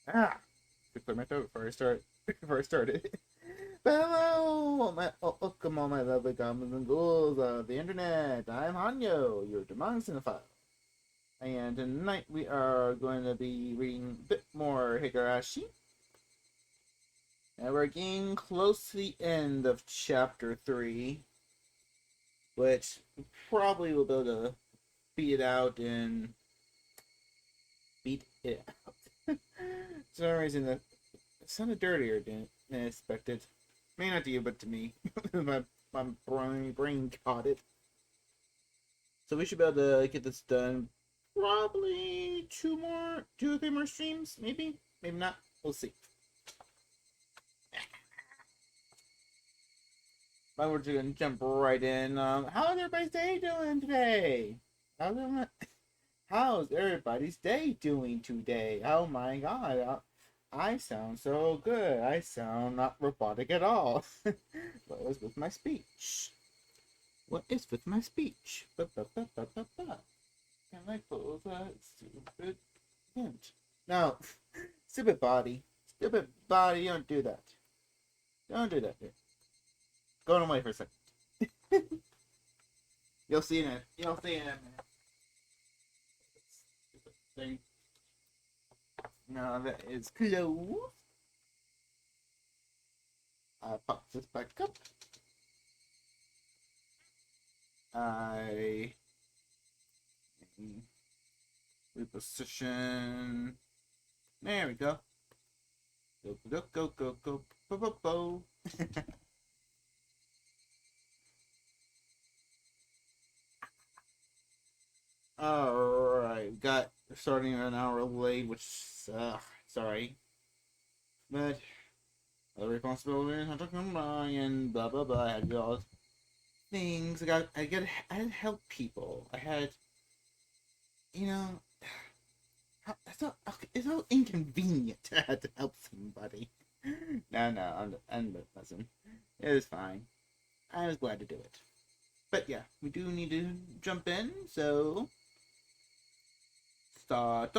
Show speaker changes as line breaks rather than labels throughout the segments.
Ah, to clear my throat before I start. Before I started. Hello, welcome all my lovely goblins and ghouls of the internet. I'm Hanyo, your demon cinephile. And tonight we are going to be reading a bit more Higurashi. And we're getting close to the end of chapter 3, which we probably will be able to beat it out and beat it out. For some reason, it sounded dirtier than expected. May not to you, but to me. my brain caught it. So we should be able to get this done. Probably two or three more streams, maybe, maybe not. We'll see. But we're just gonna jump right in. How's everybody's day doing today? How's everybody's day doing today? Oh my god, I sound so good. I sound not robotic at all. What is with my speech? What is with my speech? Can I close that stupid hint? No. Stupid body. Stupid body, don't do that. Don't do that. Going away for a second. You'll see in it. You'll see in a minute. Stupid thing. Now that is closed. I pop this back up. I reposition. There we go. Go, go, go, go, go, bo, bo, bo. Alright, got starting an hour late, which, sorry. But, other responsibilities, I took them by, and blah, blah, blah. I had to do all things. I had to help people. I had, you know, it's so inconvenient to have to help somebody. No, I'm listen. It was fine. I was glad to do it. But yeah, we do need to jump in, so start.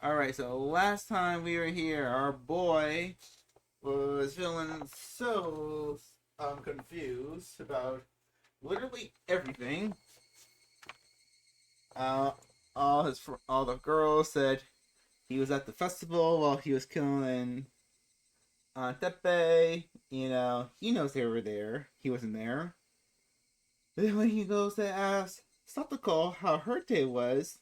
Alright, so last time we were here, our boy was feeling so confused about literally everything. All the girls said he was at the festival while he was killing Tepe. You know, he knows they were there. He wasn't there. Then when he goes to ask Satoko how hurt they was,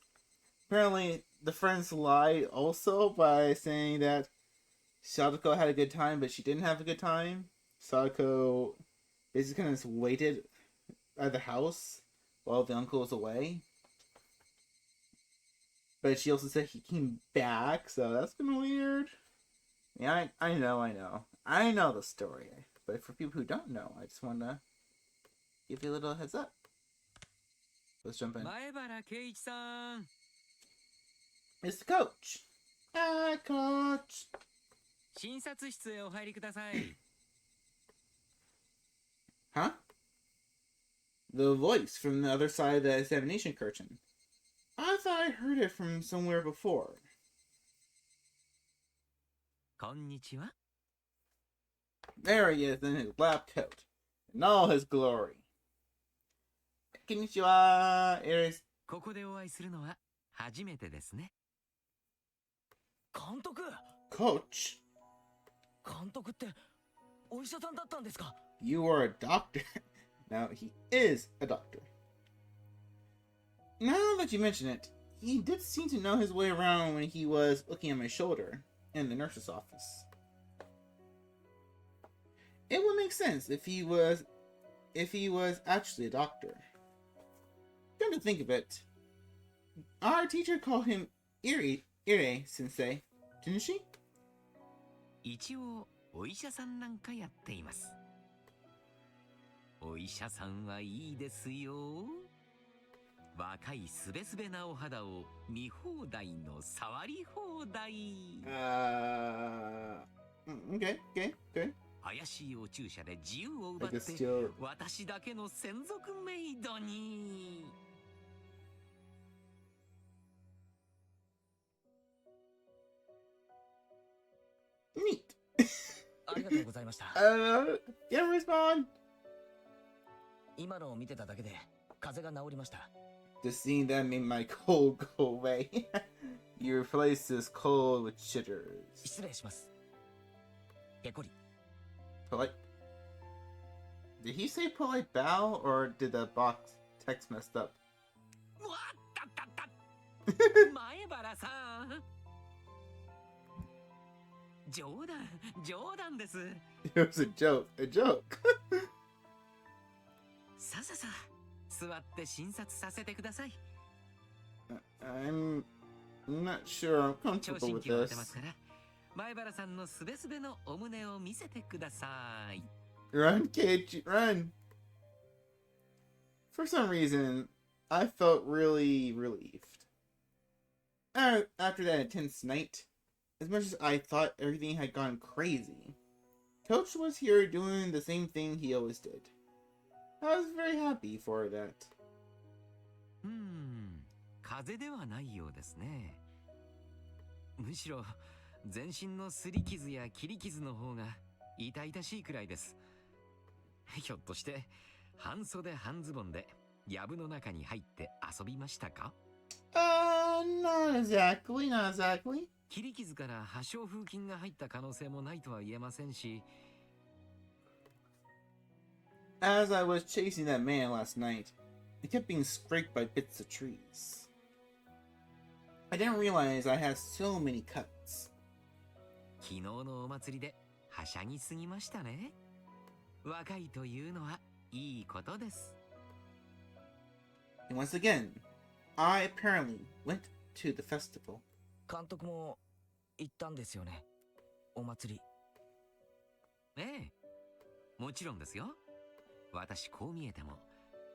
apparently the friends lied also by saying that Satoko had a good time, but she didn't have a good time. Satoko basically kind of just waited at the house while the uncle was away. But she also said he came back, so that's kind of weird. Yeah, I know. I know the story. But for people who don't know, I just want to give you a little heads up. Let's jump in. It's the coach. Hi, coach.
診察室へお入りください。
Huh? The voice from the other side of the examination curtain. I thought I heard it from somewhere before.
こんにちは。
There he is in his lab coat, in all his glory. Konnichiwa. It is
ここでお会いするのは初めてですね。監督、
Coach.
監督ってお医者さんだったんですか?
You are a doctor. Now, he is a doctor. Now that you mention it, he did seem to know his way around when he was looking at my shoulder in the nurse's office. It would make sense if he was actually a doctor. Come to think of it, our teacher called him Ire Sensei, didn't she?
一応お医者さんなんかやっています。お医者さんはいいですよ。若いすべすべなお肌を見放題の触り放題。
Okay.
怪しいお注射で自由を奪って私だけの専属メイドに。
Neat.
ありがとうございました。
Can't respond.
今のを見てただけで風邪が治りました。
The scene that made my cold go away. You replace this cold with jitters.
失礼します。ペコリ。
Polite. Did he say polite bow, or did the box text messed up?
わったったった前原さん、冗談です。
It was a joke. A joke.
さあ座って診察させてください。
I'm not sure I'm
聴
comfortable
診
with
器を当てます
this.
から、前原さんのすべすべのお胸を見せてください。
Run, Keiichi, run! For some reason, I felt really relieved. After that intense night, as much as I thought everything had gone crazy, Coach was here doing the same thing he always did. I was very happy for that.
風邪ではないようですね。むしろ全身の擦り傷や切り傷の方が痛々しいくらいです。ひょっとして半袖半ズボンで藪の中に入って遊びましたか？
Not exactly, not exactly.
切り傷から破傷風菌が入った可能性もないとは言えませんし。
As I was chasing that man last night, I kept being scraped by bits of trees. I didn't realize I had so many cuts.
昨日のお祭りではしゃぎすぎましたね。若いというのはいいことです。
And once again, I apparently went to the festival.
監督も行ったんですよね、お祭り。
ええ、もちろんですよ。私こう見えても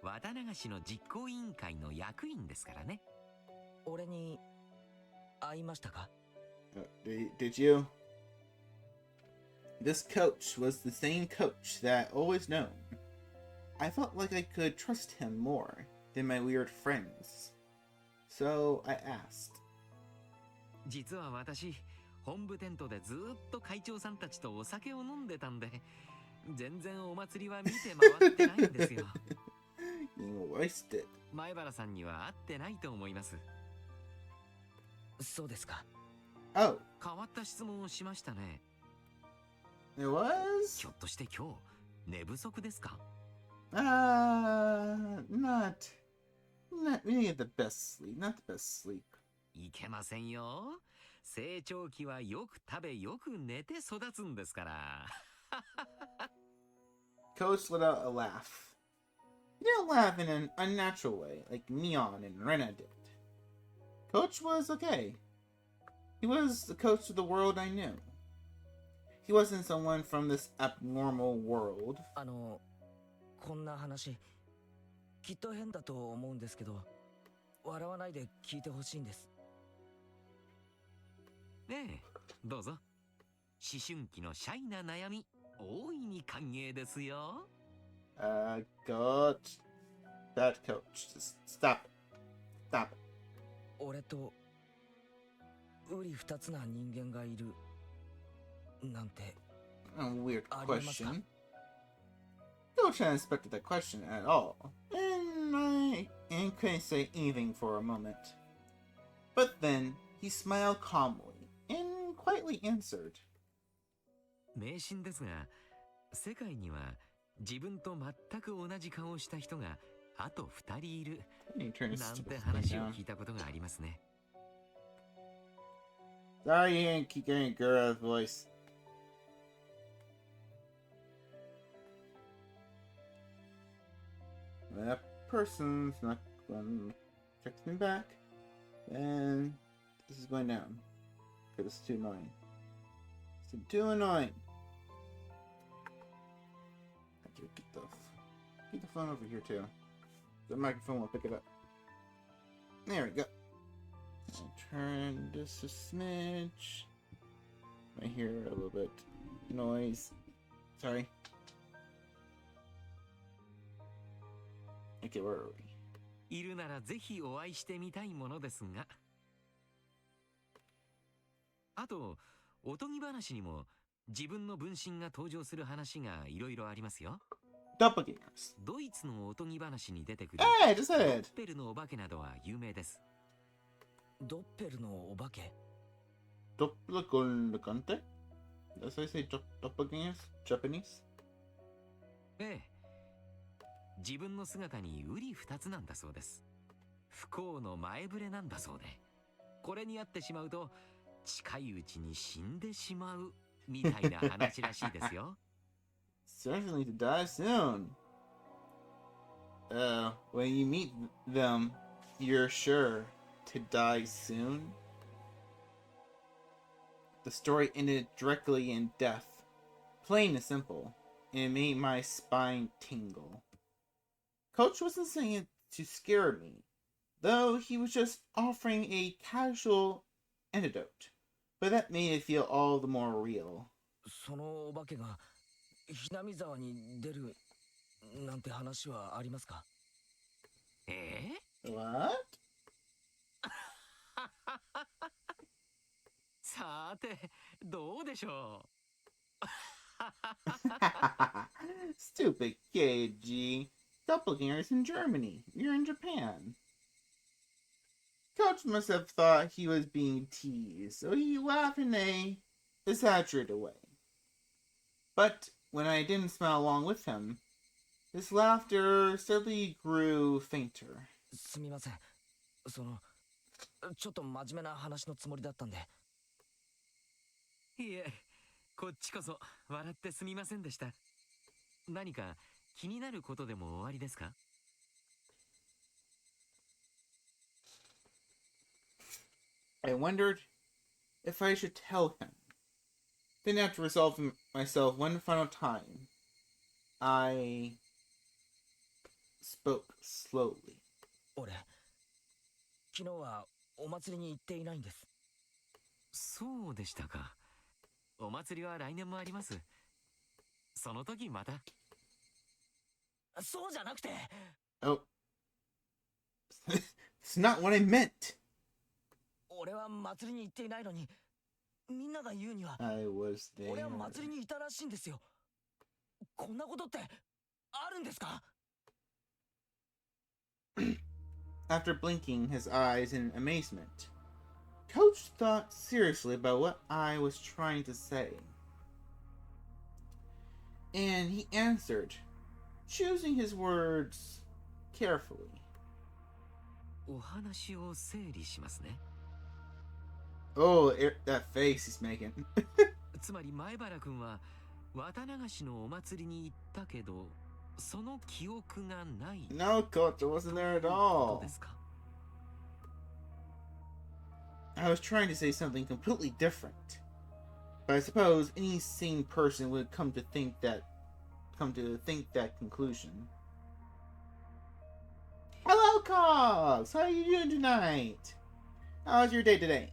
綿流しの実行委員会の役員ですからね。
俺に会いましたか？
Did you? This coach was the same coach that I always known. I felt like I could trust him more than my weird friends. So I asked.
実は私、本部テントでずーっと会長さんたちとお酒を飲んでたんで、全然お祭りは見て回ってないんですよ。
You wasted.
前原さんには会ってないと思います。
そうですか。
Oh,
変わった質問をしましたね。
it was?
ひょっとして今日寝不足ですか？
Not. We didn't get the best sleep. Not the best sleep.
いけませんよ。成長期はよく食べよく寝て育つんですから。
Coach let out a laugh. He didn't laugh in an unnatural way, like Neon and Rena did. Coach was okay. He was the coach of the world I knew. He wasn't someone from this abnormal world.
こんな話、きっと変だと思うんですけど、笑わないで聞いてほしいんです。
ねえ、どうぞ。思春期のシャイな悩み、大いに歓迎ですよ。
Coach. That coach. Just stop it. Stop it.
俺と瓜二つな人間がいるなんて。
A weird
ありえますか？
question. Coach hadn't expected that question at all, and couldn't say anything for a moment. But then he smiled calmly and quietly answered.
迷信ですが、世界には自分と全く同じ顔をした人があと2人いる
He turned his
なん
stupid
て
thing
話を
down.
聞いたことがありますね。
Sorry you didn't keep getting Gura's voice. That person's not going to text me back. And this is going down. Because it's too annoying. It's too annoying. I have to get the phone over here too. The microphone will pick it up. There we go. I'll turn this a smidge. I hear a little bit noise. Sorry. Okay, where are we?
いるならぜひお会いしてみたいものですが。あと、おとぎ話にも自分の分身が登場する話がいろいろありますよ。
Doppelgangers.
ドイツのおとぎ話に出てくる
Hey, just
ド
said
ッ
it.
ペルのお化けなどは有名です。
ドッペルのお化け。
Doppelgangante? That's how you say doppelgangers? Japanese?
ええ、自分の姿に瓜二つなんだそうです。不幸の前触れなんだそうで、これに遭ってしまうと近いうちに死んでしまうみたいな話らしいですよ。
Certainly to die soon. When you meet them, you're sure to die soon. The story ended directly in death. Plain and simple. And it made my spine tingle. Coach wasn't saying it to scare me, though he was just offering a casual antidote. But that made it feel all the more real.
そのお化けがひなみ沢に出るなんて話はありますか？
ええ
What?
さて、どうでしょう。
Stupid KG. Doppelgangers in Germany. You're in Japan. Coach must have thought he was being teased, so he laughed in a exaggerated way. But when I didn't smile along with him, his laughter steadily grew fainter.
すみません。ちょっと真面目な話のつもりだったんで。
いえ、こっちこそ笑ってすみませんでした。何か気になることでもおありですか？
I wondered if I should tell him. Then, after resolving myself one final time, I spoke slowly.
俺、昨日はお祭りに行っていないんです。
そうでしたか。お祭りは来年もあります。その時また。
そうじゃなくて。
Oh. It's not what I meant.
俺は祭りに行っていないのに、みんなが言うには、
I was
俺
there.
は祭りにいたらしいんですよ。こんなことってあるんですか？
After blinking his eyes in amazement, Coach thought seriously about what I was trying to say. And he answered, choosing his words carefully.
お話を整理しますね。
Oh, that face he's making.
つまり前原くんは綿流しのお祭りに行ったけど、その記憶がない。
No, Coach, I wasn't there at
どう
all.
ですか？
I was trying to say something completely different. But I suppose any sane person would come to think that conclusion. Hello, Cogs! How are you doing tonight? How's your day today?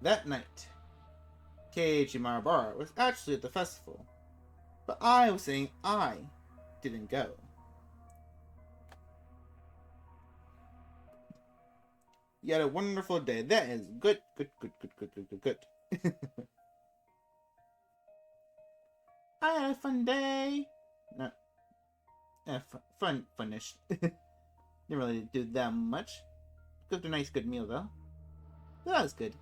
That night, Keiichi Marabara was actually at the festival, but I was saying I didn't go. You had a wonderful day. That is good. I had a fun day. No. Funish. Didn't really do that much. Cooked a nice good meal though. That was good.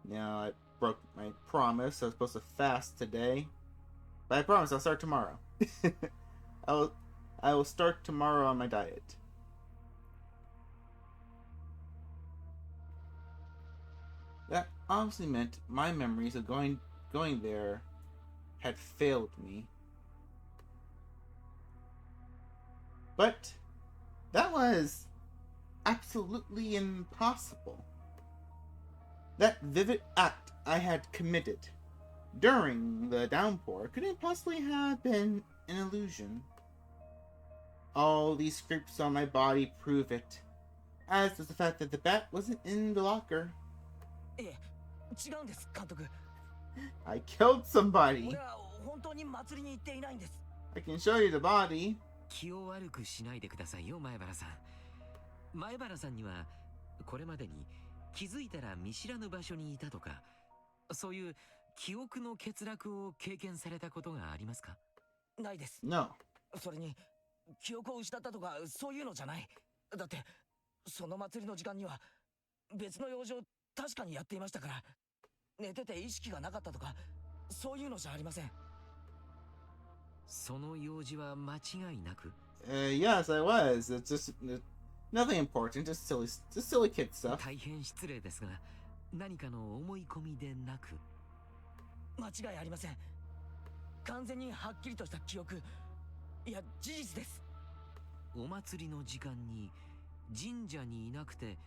Now I broke my promise. I was supposed to fast today. But I promise I'll start tomorrow. I will start tomorrow on my diet. That obviously meant my memories of going there had failed me. But that was absolutely impossible. That vivid act I had committed during the downpour couldn't possibly have been an illusion. All these scrapes on my body prove it, as does the fact that the bat wasn't in the locker.
いえ、違うんです、監督。
I killed somebody.
俺は本当に祭りに行っていないんです。
I can show you the body.
気を悪くしないでくださいよ、前原さん。前原さんにはこれまでに気づいたら見知らぬ場所にいたとか、そういう記憶の欠落を経験されたことがありますか？
ないです。
No.
それに記憶を失ったとかそういうのじゃない。だってその祭りの時間には別の用事を確かにやっていましたから。寝てて意識がなかったとかそういうのじゃありません。
その用事は間違いなく。
Yes, I was. It's just nothing important. Just silly kid stuff.
大変失礼ですが、何かの思い込みでなく。
間違いありません。完全にはっきりとした記憶、いや事実です。
お祭りの時間に神社にいなくて、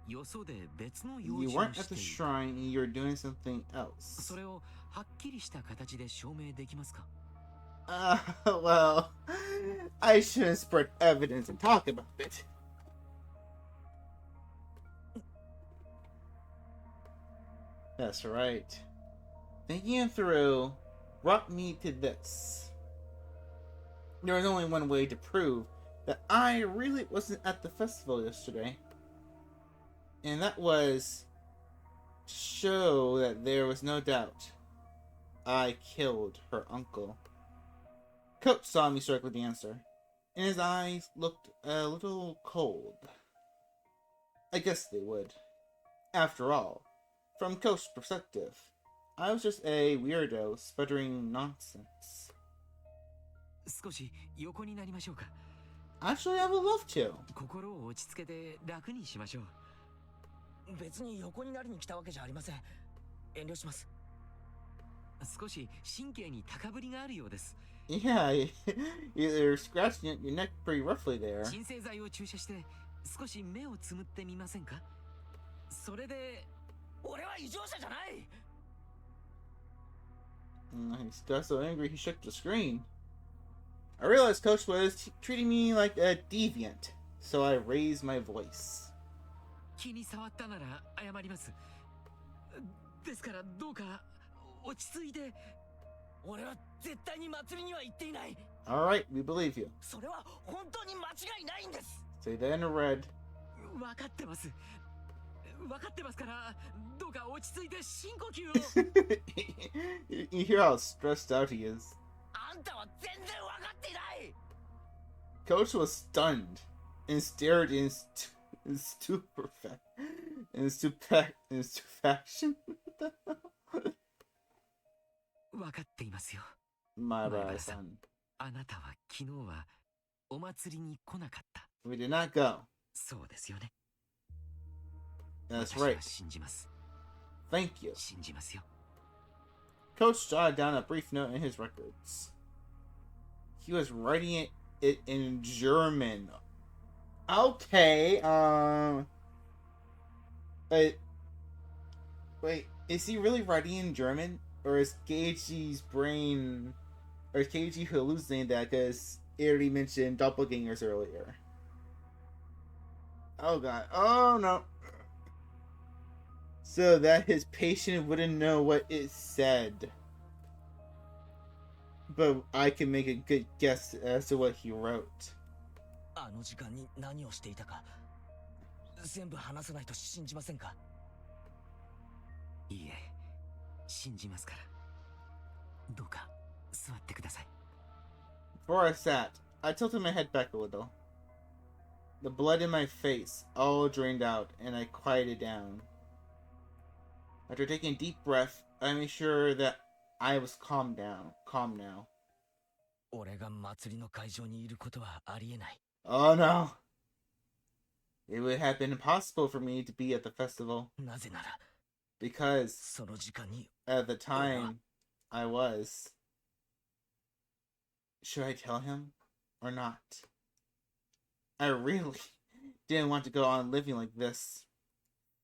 よそで別の用
You
事を
weren't
し
at
て
the
いた。
shrine and you're doing something
そ
else.
れをはっきりした形で証明できますか？
Well, I shouldn't spread evidence and talk about it. That's right. Thinking it through brought me to this. There was only one way to prove that I really wasn't at the festival yesterday. And that was to show that there was no doubt I killed her uncle. Coach saw me strike with the answer, and his eyes looked a little cold. I guess they would. After all, from Coach's perspective, I was just a weirdo sputtering nonsense.
少し横になりましょうか。
Actually, I would love to.
心を落ち着けて楽にしましょう。
別に横になりに来たわけじゃありません。遠慮します。
少し神経に高ぶりがあるようです。
Yeah, you're scratching at your neck pretty roughly there.
鎮静剤を注射して少し目をつむってみませんか？それで。
俺は異常者じゃない。
He got so angry he shook the screen. I realized Coach was treating me like a deviant, so I raised my voice.
気に障ったなら謝ります。ですからどうか落ち着いて。
俺は絶対に祭りには行っていない。
Alright, we believe you.
それは本当に間違いないんです。
Say that in red.
分かってます。分かってますから、どうか落ち着いて深呼吸を。
You hear how stressed out he is.
あんたは全然分かっていない。
Coach was stunned and stared in stupefaction.
分かっていますよ。
My bad,
Maibara-san.
son.
あなたは昨日はお祭りに来なかった。
We did not go.
そうですよね。
That's
私は
right.
信じます。
Thank you.
信じますよ。
Coach jotted down a brief note in his records. He was writing it in German. Okay, wait, is he really writing in German? Or is Keiichi's brain, or is Keiichi hallucinating that because it already mentioned doppelgangers earlier? Oh god, oh no. So that his patient wouldn't know what it said. But I can make a good guess as to what he wrote.
あの時間に何をしていたか全部話さないと信じませんか？
いいえ、信じますから。どうか座ってください。
Before I sat, I tilted my head back a little. The blood in my face all drained out, and I quieted down. After taking a deep breath, I made sure that I was calm now.
俺が祭りの会場にいることはありえない。
Oh no! It would have been impossible for me to be at the festival
なぜなら
because
その時間に
at the time I was. Should I tell him or not? I really didn't want to go on living like this,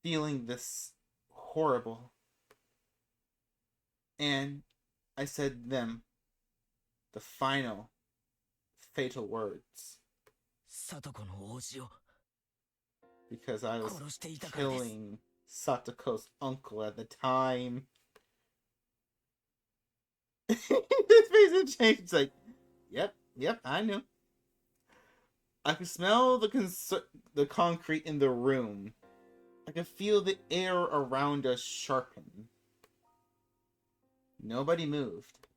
feeling this horrible. And I said them the final fatal words
貞子の王子を
because I was
殺していたからです。
killing Satoko's uncle at the time. His face had changed. It's like, yep, I knew. I could smell the concrete in the room. I could feel the air around us sharpen. Nobody moved.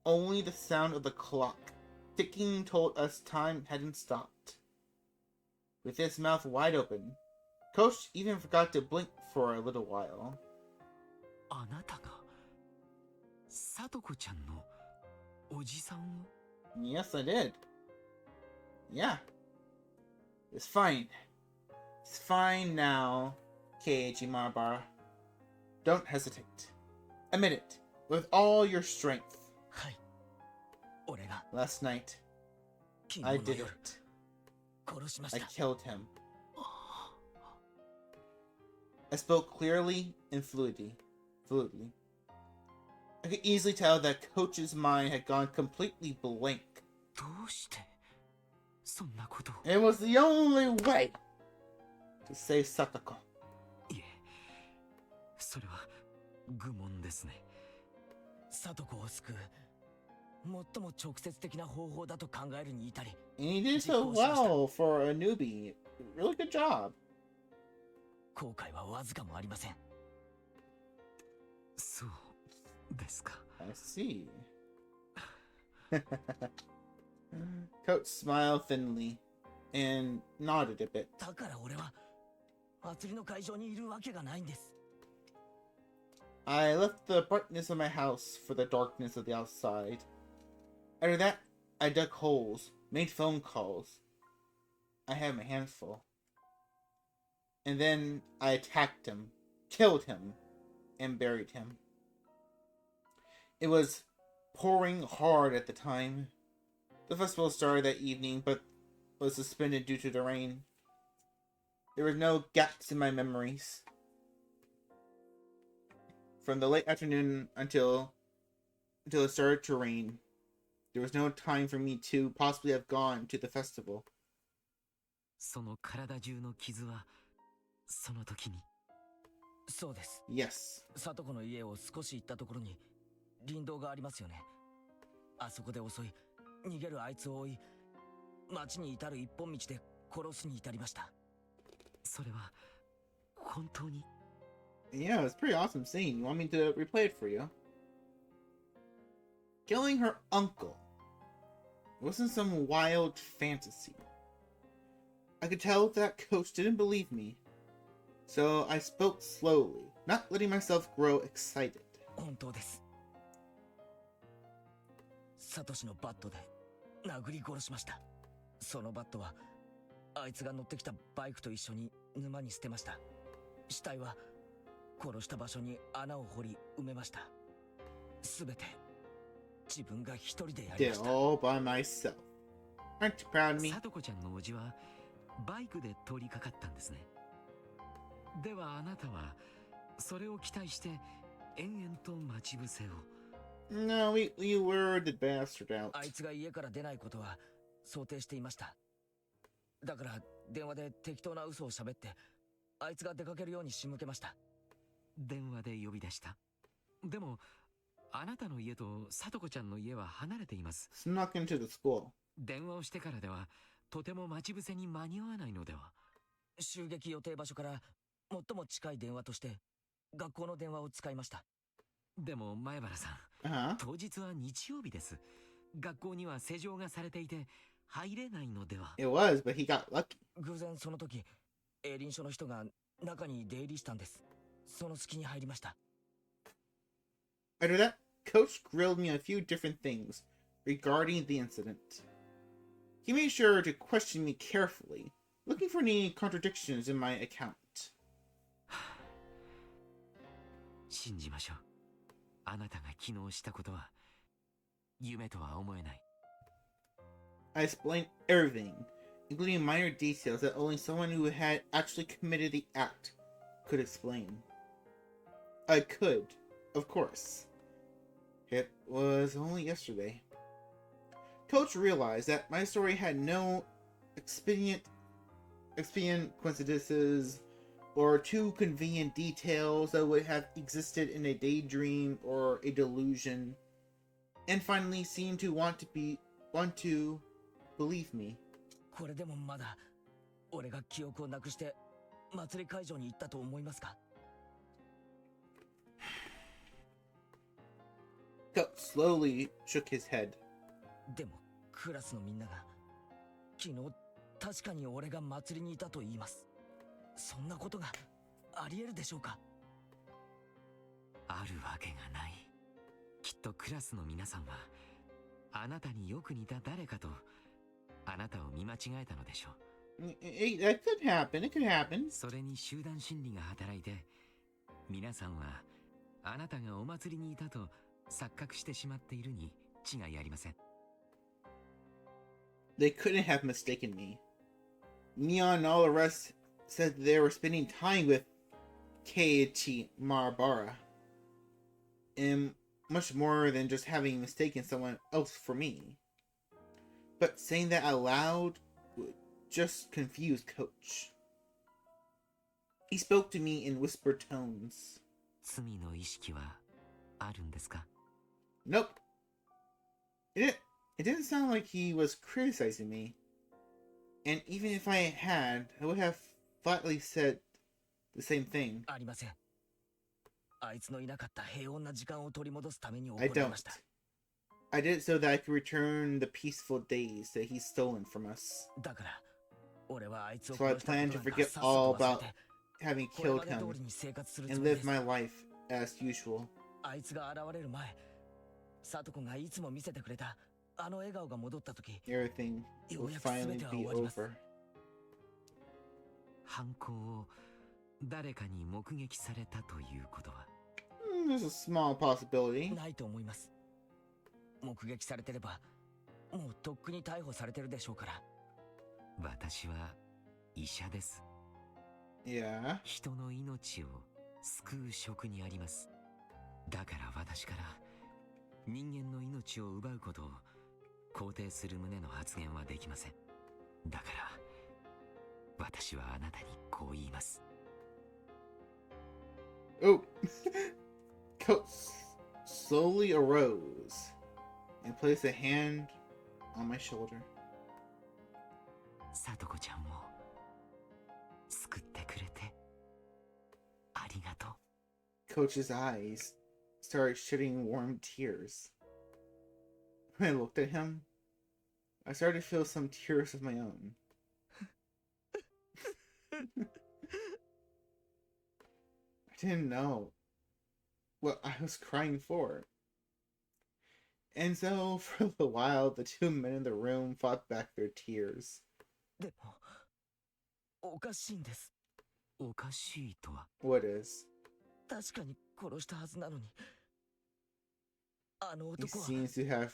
Only the sound of the clock ticking told us time hadn't stopped. With his mouth wide open, Coach even forgot to blink for a little while.
あなたがさとこちゃんのおじさんを
Yes, I did. Yeah. It's fine. It's fine now, Keiichi Mahabara. Don't hesitate. Admit it, with all your strength.
はい。俺が
Last night,
昨
I
日の
did
夜
it.
殺しまし
I
た。
killed him. I spoke clearly and fluidly. I could easily tell that Coach's mind had gone completely blank.
どうしてそんなことを
It was the only way to save Satoko.
いえそれは愚問ですね
里子を救う最も直接的な方法だと考えるに至り
And he did so well for a newbie. Really good job.
後悔はわずかもありません。
そうですか
I see. Coach smiled thinly and nodded a bit.
だから俺は祭りの会場にいるわけがないんです。
I left the brightness of my house for the darkness of the outside. After that, I dug holes, made phone calls. I had my hands full. And then I attacked him, killed him, and buried him. It was pouring hard at the time. The festival started that evening, but was suspended due to the rain. There were no gaps in my memories. From the late afternoon until it started to rain, there was no time for me to possibly have gone to the festival.
その体中の傷はその時に
そうです。
Yes.
里子の家を少し行ったところに林道がありますよね。あそこで襲い、逃げるあいつを追い、町に至る一本道で殺すに至りました。
それは本当に
Yeah, it's a pretty awesome scene. You want me to replay it for you? Killing her uncle. It wasn't some wild fantasy. I could tell that Coach didn't believe me. So I spoke slowly, not letting myself grow excited.
本当です。サトシのバットで殴り殺しました。そのバットはあいつが乗ってきたバイクと一緒に沼に捨てました。死体は殺した場所に穴を掘り埋めました。すべて自分が一人でやり
Did
ま
it
した。
all by myself. Aren't you proud of me?
さとこちゃんのおじはバイクで通りかかったんですねではあなたはそれを期待して延々と待ち伏せを
No, we lured the bastard out.
あいつが家から出ないことは想定していました。だから電話で適当な嘘を喋ってあいつが出かけるように仕向けました。
電話で呼び出したでもあなたの家とさとこちゃんの家は離れています
Snuck into the school.
電話をしてからではとても待ち伏せに間に合わないのでは
襲撃予定場所から最も近い電話として学校の電話を使いました。
でも前原さん
Uh-huh.
当日は日曜日です学校には施錠がされていて入れないのでは
It was, but he got lucky.
偶然その時営林署の人が中に出入りしたんです。その隙に入りました。
After that, Coach grilled me on a few different things regarding the incident. He made sure to question me carefully, looking for any contradictions in my account.
信じましょうあなたが昨日したことは夢とは思えない
I explained everything, including minor details that only someone who had actually committed the act could explain. I could, of course. It was only yesterday. Coach realized that my story had no expedient coincidences or too convenient details that would have existed in a daydream or a delusion, and finally seemed to want to believe me.
これでもまだ俺が記憶をなくして祭り会場に行ったと思いますか？
Coach slowly shook his head.
でもクラスのみんなが昨日確かに俺が祭りにいたと言います。そんなことがありえるでしょうか？
あるわけがない。きっとクラスの皆さんはあなたによく似た誰かとあなたを見間違えたのでしょう。
That could happen. It could happen.
それに集団心理が働いて、皆さんはあなたがお祭りにいたと錯覚してしまっているに違いありません。
They couldn't have mistaken me. Neon and all the rest said they were spending time with Keiichi Marabara. And much more than just having mistaken someone else for me. But saying that out loud would just confuse Coach. He spoke to me in whispered tones.
罪の意識はあるんですか？
Nope. It didn't sound like he was criticizing me. And even if I had, I would have flatly said the same thing.
ありません。あいつのいなかった平穏な時間を取り戻すために行
I
い
don't.
ました。
I did it so that I could return the peaceful days that he's stolen from us.
だから俺はあいつを
So I
殺したこ
plan
と
to
なんか
forget
さっさ
all
と忘
about
れて
having
これま
killed
で
him
通りに生活するつ
and
もりで
live
す。
my life as usual.
あいつが現れる前、サトコがいつも見せてくれたあの笑顔が戻った時、
Everything
よ
will
うやく全
finally
ては
be
終わります。
over.
犯行を誰かに目撃されたということは？
There's a small possibility.
ないと思います。目撃されてれば、もうとっくに逮捕されてるでしょうから。
私は医者です。
Yeah.
人の命を救う職にあります。だから私から人間の命を奪うことを肯定する旨の発言はできません。だから私はあなたにこう言います。
Oh. Coach slowly arose and placed a hand on my shoulder.
さとこちゃんを救ってくれてありがとう。
Coach's eyes started shedding warm tears. When I looked at him, I started to feel some tears of my own. I didn't know what I was crying for. And so, for a while, the two men in the room fought back their tears.
でも、おかしいんです。
おかしいとは？
What is?
確かに殺したはずなのに。あの
He
男は
seems to have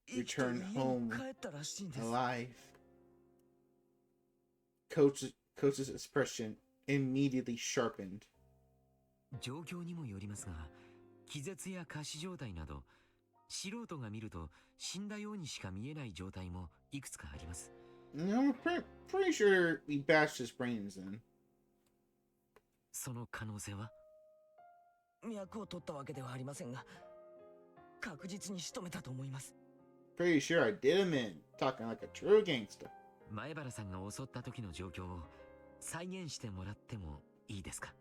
生きて
returned
家
home
に帰ったらしいんです。
alive. Coach's expression immediately sharpened.
状況にもよりますが、気絶や仮死状態など素人が見ると死んだようにしか見えない状態もいくつかあります。
I'm pretty sure we bashed his brains in.
その可能性は？
脈を取ったわけではありませんが、確実に仕留めたと思います。
Pretty sure I did him in, talking like a true gangster.
前原さんが襲った時の状況を再現してもらってもいいですか？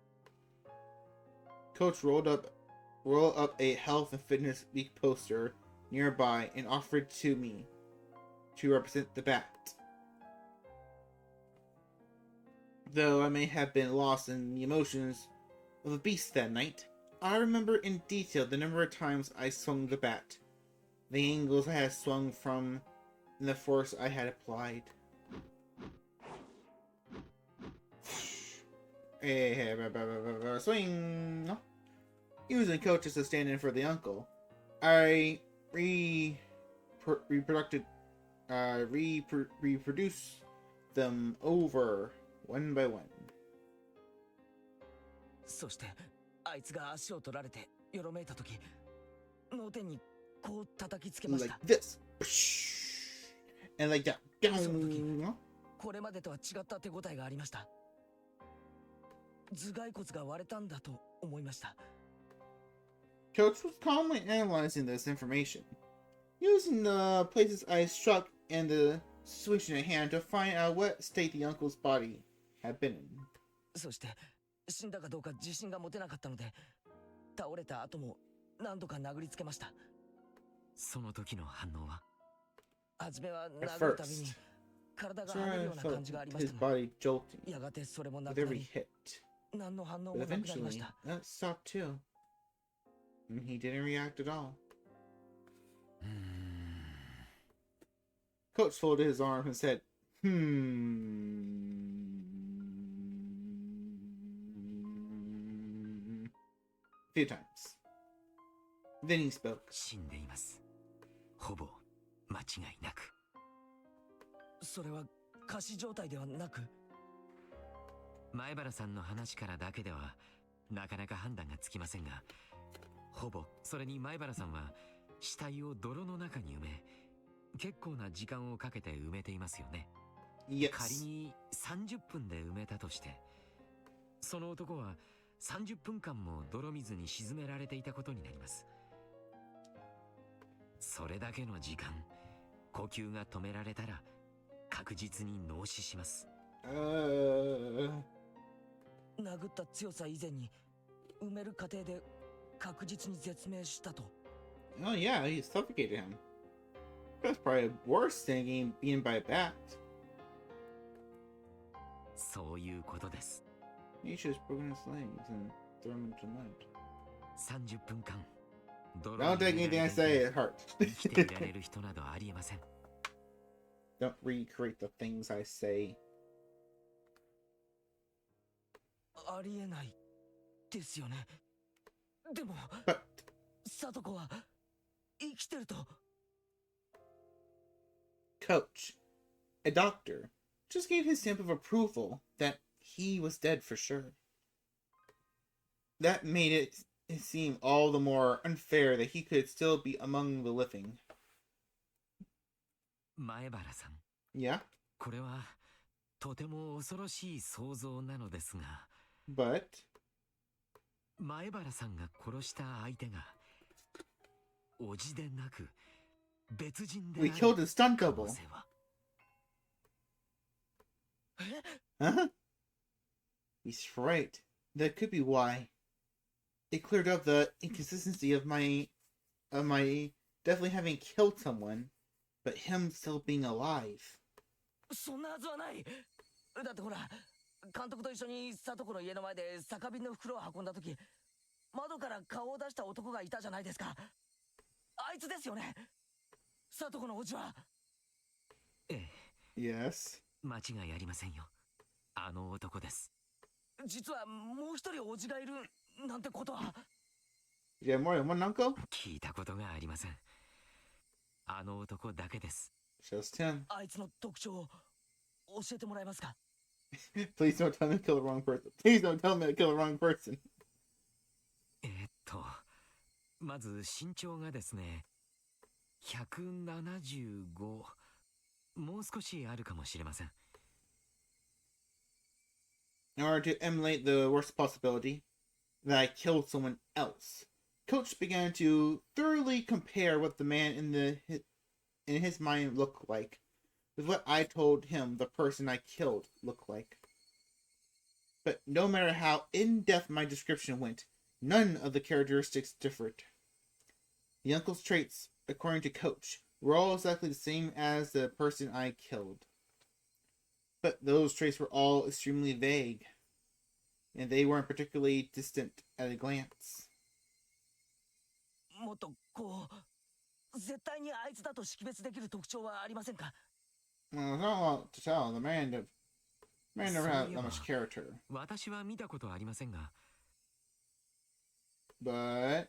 Coach rolled up a health and fitness week poster nearby and offered to me to represent the bat. Though I may have been lost in the emotions of the beast that night, I remember in detail the number of times I swung the bat, the angles I had swung from, and the force I had applied. Swing! Using coaches to stand in for the uncle, I reproduce them over one by one.
そしてあいつが足を取られてよろめいた時、脳天にこう叩きつけまし
Like
た。
this. And like that.
その時これまでとは違った手応えがありました。頭蓋骨が割れたんだと思いました。
Coach was calmly analyzing this information, using the places I struck and the situation at hand to find out what state the uncle's body had been in.
そして死んだかどうか自信が持てなかったので、倒れた後も何度か殴りつけました。
その時の反応は？
初めは
At
殴るたびに
first,
体が
so
跳ねる
I
ような
felt
感じがありまし
his
たが、
body jolting
やがてそれもな
with
くな
every
り、
hit.
何の反応
But
もなくなりま
eventually,
した。
that stopped too. And he didn't react at all.
うーん
Coach folded his arms and said, a few times. Then he spoke.
死んでいます。ほぼ間違いなく。
それは仮死状態ではなく、
前原さんの話からだけではなかなか判断がつきませんが、ほぼ、それに前原さんは死体を泥の中に埋め、結構な時間をかけて埋めていますよね。仮
Yes.
に30分で埋めたとして、その男は30分間も泥水に沈められていたことになります。それだけの時間、呼吸が止められたら確実に脳死します。
殴った強さ以前に埋める過程で確実に絶命したと。
Oh yeah, he suffocated him. That's probably worse than getting beaten by a bat.
そういうことです。
He should have broken his legs and thrown him into mud.
30分間、泥
Don't
に
take
埋め
anything
ら
I
れてい
say
て
it hurt.
生きていられる人などありえません。
Don't recreate the things I say.
ありえないですよね。でも
But
聡子は生きてると。
Coach, a doctor, just gave his stamp of approval that he was dead for sure. That made it seem all the more unfair that he could still be among the living.
前原さん、
Yeah,
これはとても恐ろしい想像なのですが、
but
前原さんが殺した相手が叔父でなく別人であ
we
る
killed his stunt
可
double.
能性は？
Huh? He's right. That could be why. It cleared up the inconsistency of my definitely having killed someone, but him still being alive.
そんなはずはない。だってほら、監督と一緒に聡子の家の前で酒瓶の袋を運んだ時、窓から顔を出した男がいたじゃないですか。あいつですよね、聡子の叔父は。
ええ、
Yes.
間違いありませんよ。あの男です。
実はもう一人叔父がいるなんてことは。
You have more than one uncle?
聞いたことがありません。あの男だけです。
Just him.
あいつの特徴を教えてもらえますか。
Please don't tell me to kill the wrong person. Please don't tell me to kill the wrong person.
まず身長がですね、175、もう少しあるかもしれません。
In order to emulate the worst possibility that I killed someone else, Coach began to thoroughly compare what the man in his mind looked like with what I told him the person I killed looked like. But no matter how in-depth my description went, none of the characteristics differed. The uncle's traits, according to Coach, were all exactly the same as the person I killed. But those traits were all extremely vague, and they weren't particularly distant at a glance.
もっとこう絶対にあいつだと識別できる特徴はありませんか。
Well, there's not a lot to tell. The man never had that much character.
私は見たことありませんが、
But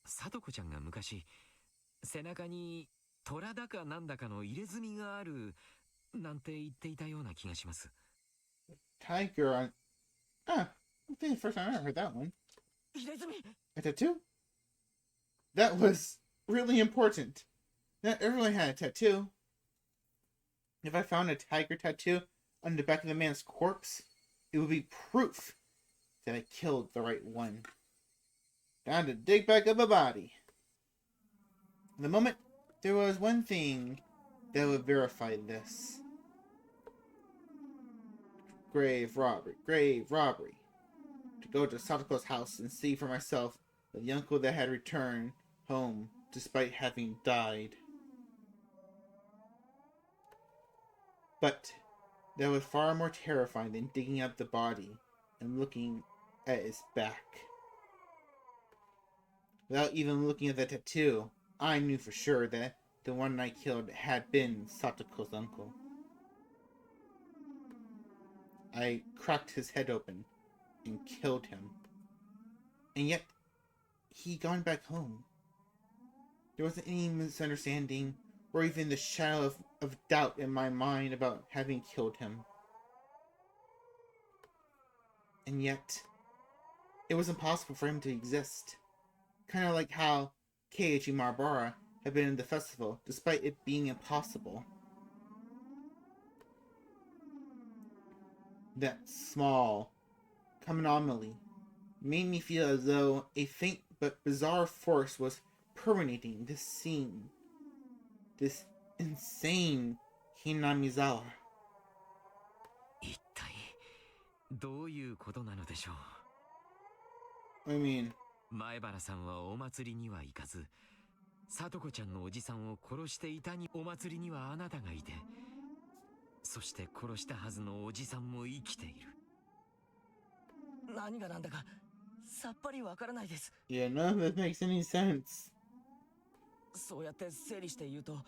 聡子ちゃんが昔、背中に虎だかなんだかの入れ墨があるなんて言っていたような気がします。
Tiger on... I think the first time I ever heard that one.
入れ墨。
A tattoo? That was really important. Not everyone had a tattoo. If I found a tiger tattoo on the back of the man's corpse, it would be proof that I killed the right one. Time to dig back up a body. In the moment, there was one thing that would verify this. grave robbery, grave robbery. To go to Satoko's house and see for myself the uncle that had returned home despite having died. But that was far more terrifying than digging up the body and looking at its back. Without even looking at the tattoo, I knew for sure that the one I killed had been Satoko's uncle. I cracked his head open and killed him. And yet, he'd gone back home. There wasn't any misunderstanding or even the shadow of doubt in my mind about having killed him. And yet, it was impossible for him to exist. Kind of like how Keiichi Maebara had been in the festival, despite it being impossible. That small, common anomaly made me feel as though a faint but bizarre force was permeating this scene. This insane Hinamizawa.
一体どういうことなのでしょう。
I mean,
前原さんはお祭りには行かず、聡子ちゃんのおじさんを殺していたにお祭りにはあなたがいて、そして殺したはずのおじさんも生きている。
何がなんだかさっぱりわからないです。
yeah, none of it makes any sense.
そうやって整理して言うと、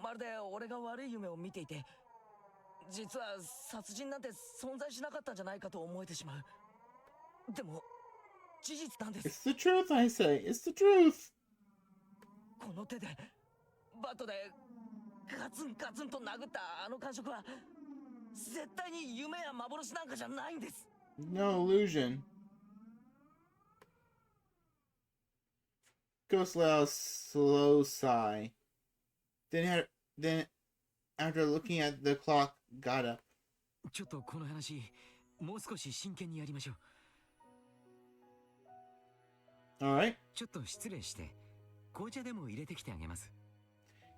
まるで俺が悪い夢を見ていて、実は殺人なんて存在しなかったんじゃないかと思えてしまう。でも事実なんです。
It's the truth, I say. It's the truth.
この手でバットでガツンガツンと殴ったあの感触は絶対に夢や幻なんかじゃないんです。
No illusion. Ghost let out a slow sigh. Then, after looking at the clock, got up.
ちょっとこの話、もう少し真剣にやりましょう。
Alright.
ちょっと失礼して、紅茶でも入れてきてあげます。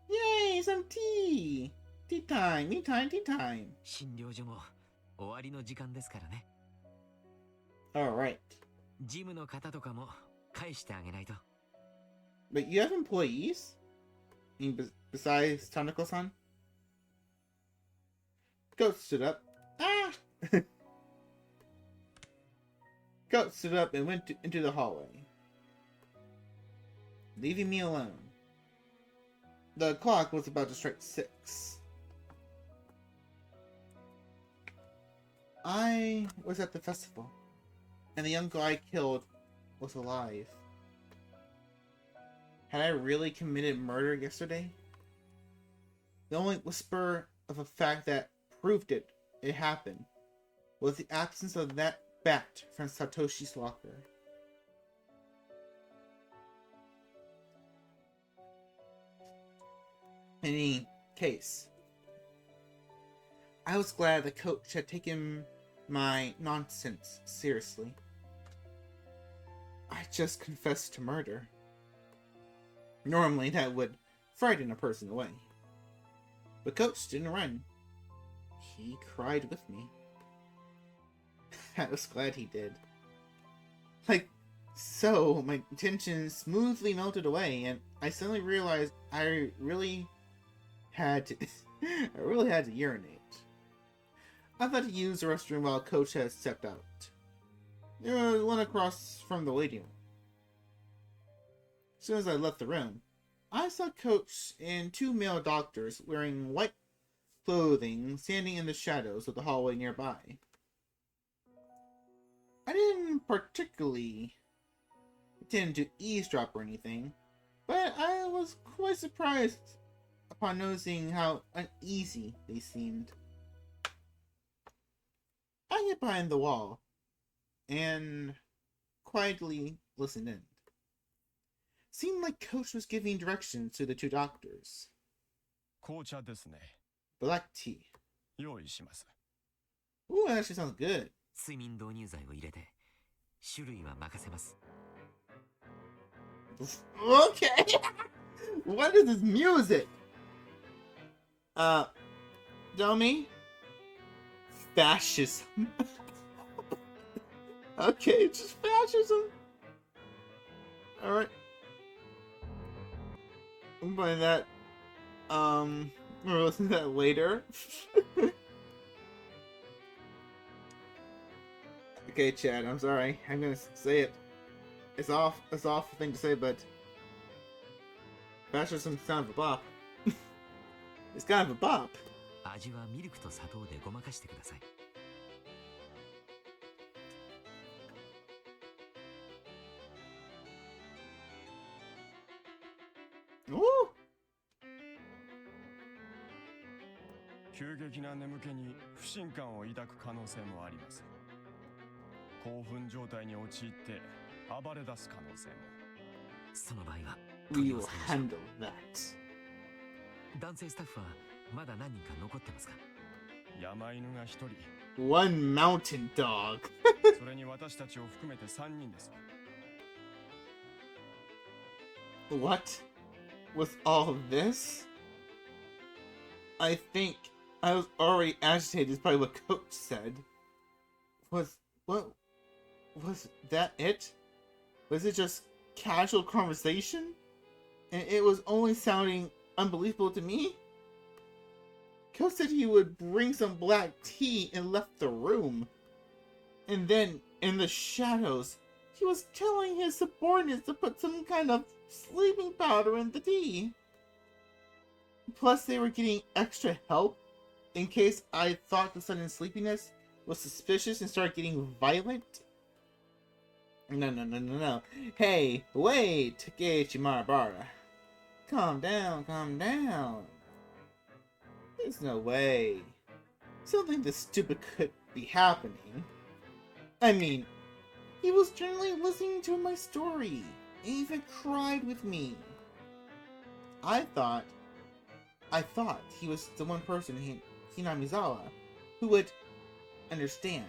Yay, some tea! Tea time, tea time, tea time.
診療所も終わりの時間ですからね。
Alright.
ジムの方とかも返してあげないと。
But you have employees? I mean, besides Tanako-san? Goat stood up. Ah! Goat stood up and went into the hallway, leaving me alone. The clock was about to strike 6. I was at the festival, and the young guy I killed was alive. Had I really committed murder yesterday? The only whisper of a fact that proved it happened was the absence of that bat from Satoshi's locker. In any case, I was glad the coach had taken my nonsense seriously. I just confessed to murder. Normally that would frighten a person away. But Coach didn't run. He cried with me. I was glad he did. So, my tension smoothly melted away, and I suddenly realized I really had to urinate. I thought to use the restroom while Coach had stepped out. There was one across from the waiting room. As soon as I left the room, I saw Coach and 2 male doctors wearing white clothing standing in the shadows of the hallway nearby. I didn't particularly intend to eavesdrop or anything, but I was quite surprised upon noticing how uneasy they seemed. I hid behind the wall and quietly listened in. Seemed like Coach was giving directions to the 2 doctors.
紅茶ですね。
Black tea.
用意します。
Ooh, that actually sounds good.
睡眠導入剤を入れて、種類は任せます。
Okay. What is this music? Domi? fascism. Okay, it's just fascism. Alright. I'm playing that. We'll listen to that later. Okay, Chad, I'm sorry. I'm gonna say it. It's an awful thing to say, but fascism's kind of a bop. It's kind of a bop.
味はミルクと砂糖でごまかしてください。
Ooh!
急激な眠気に不信感を抱く可能性もあります。興奮状態に陥って暴れ出す可能性も。
その場合は
We will handle that.
男性スタッフはまだ何人か残ってますか？
山犬が1人、
One mountain dog.
それに私たちを含めて3人です。
What was all of this? I think I was already agitated by what Coach said. Was that it? Was it just casual conversation? And it was only sounding unbelievable to me? Coach said he would bring some black tea and left the room. And then, in the shadows, he was telling his subordinates to put some kind of sleeping powder in the tea. Plus, they were getting extra help in case I thought the sudden sleepiness was suspicious and started getting violent. No. Hey, wait, Takeshi Marabara. Calm down. There's no way. Something this stupid could be happening. I mean, he was generally listening to my story, and even cried with me. I thought he was the one person, Hinamizawa, who would understand.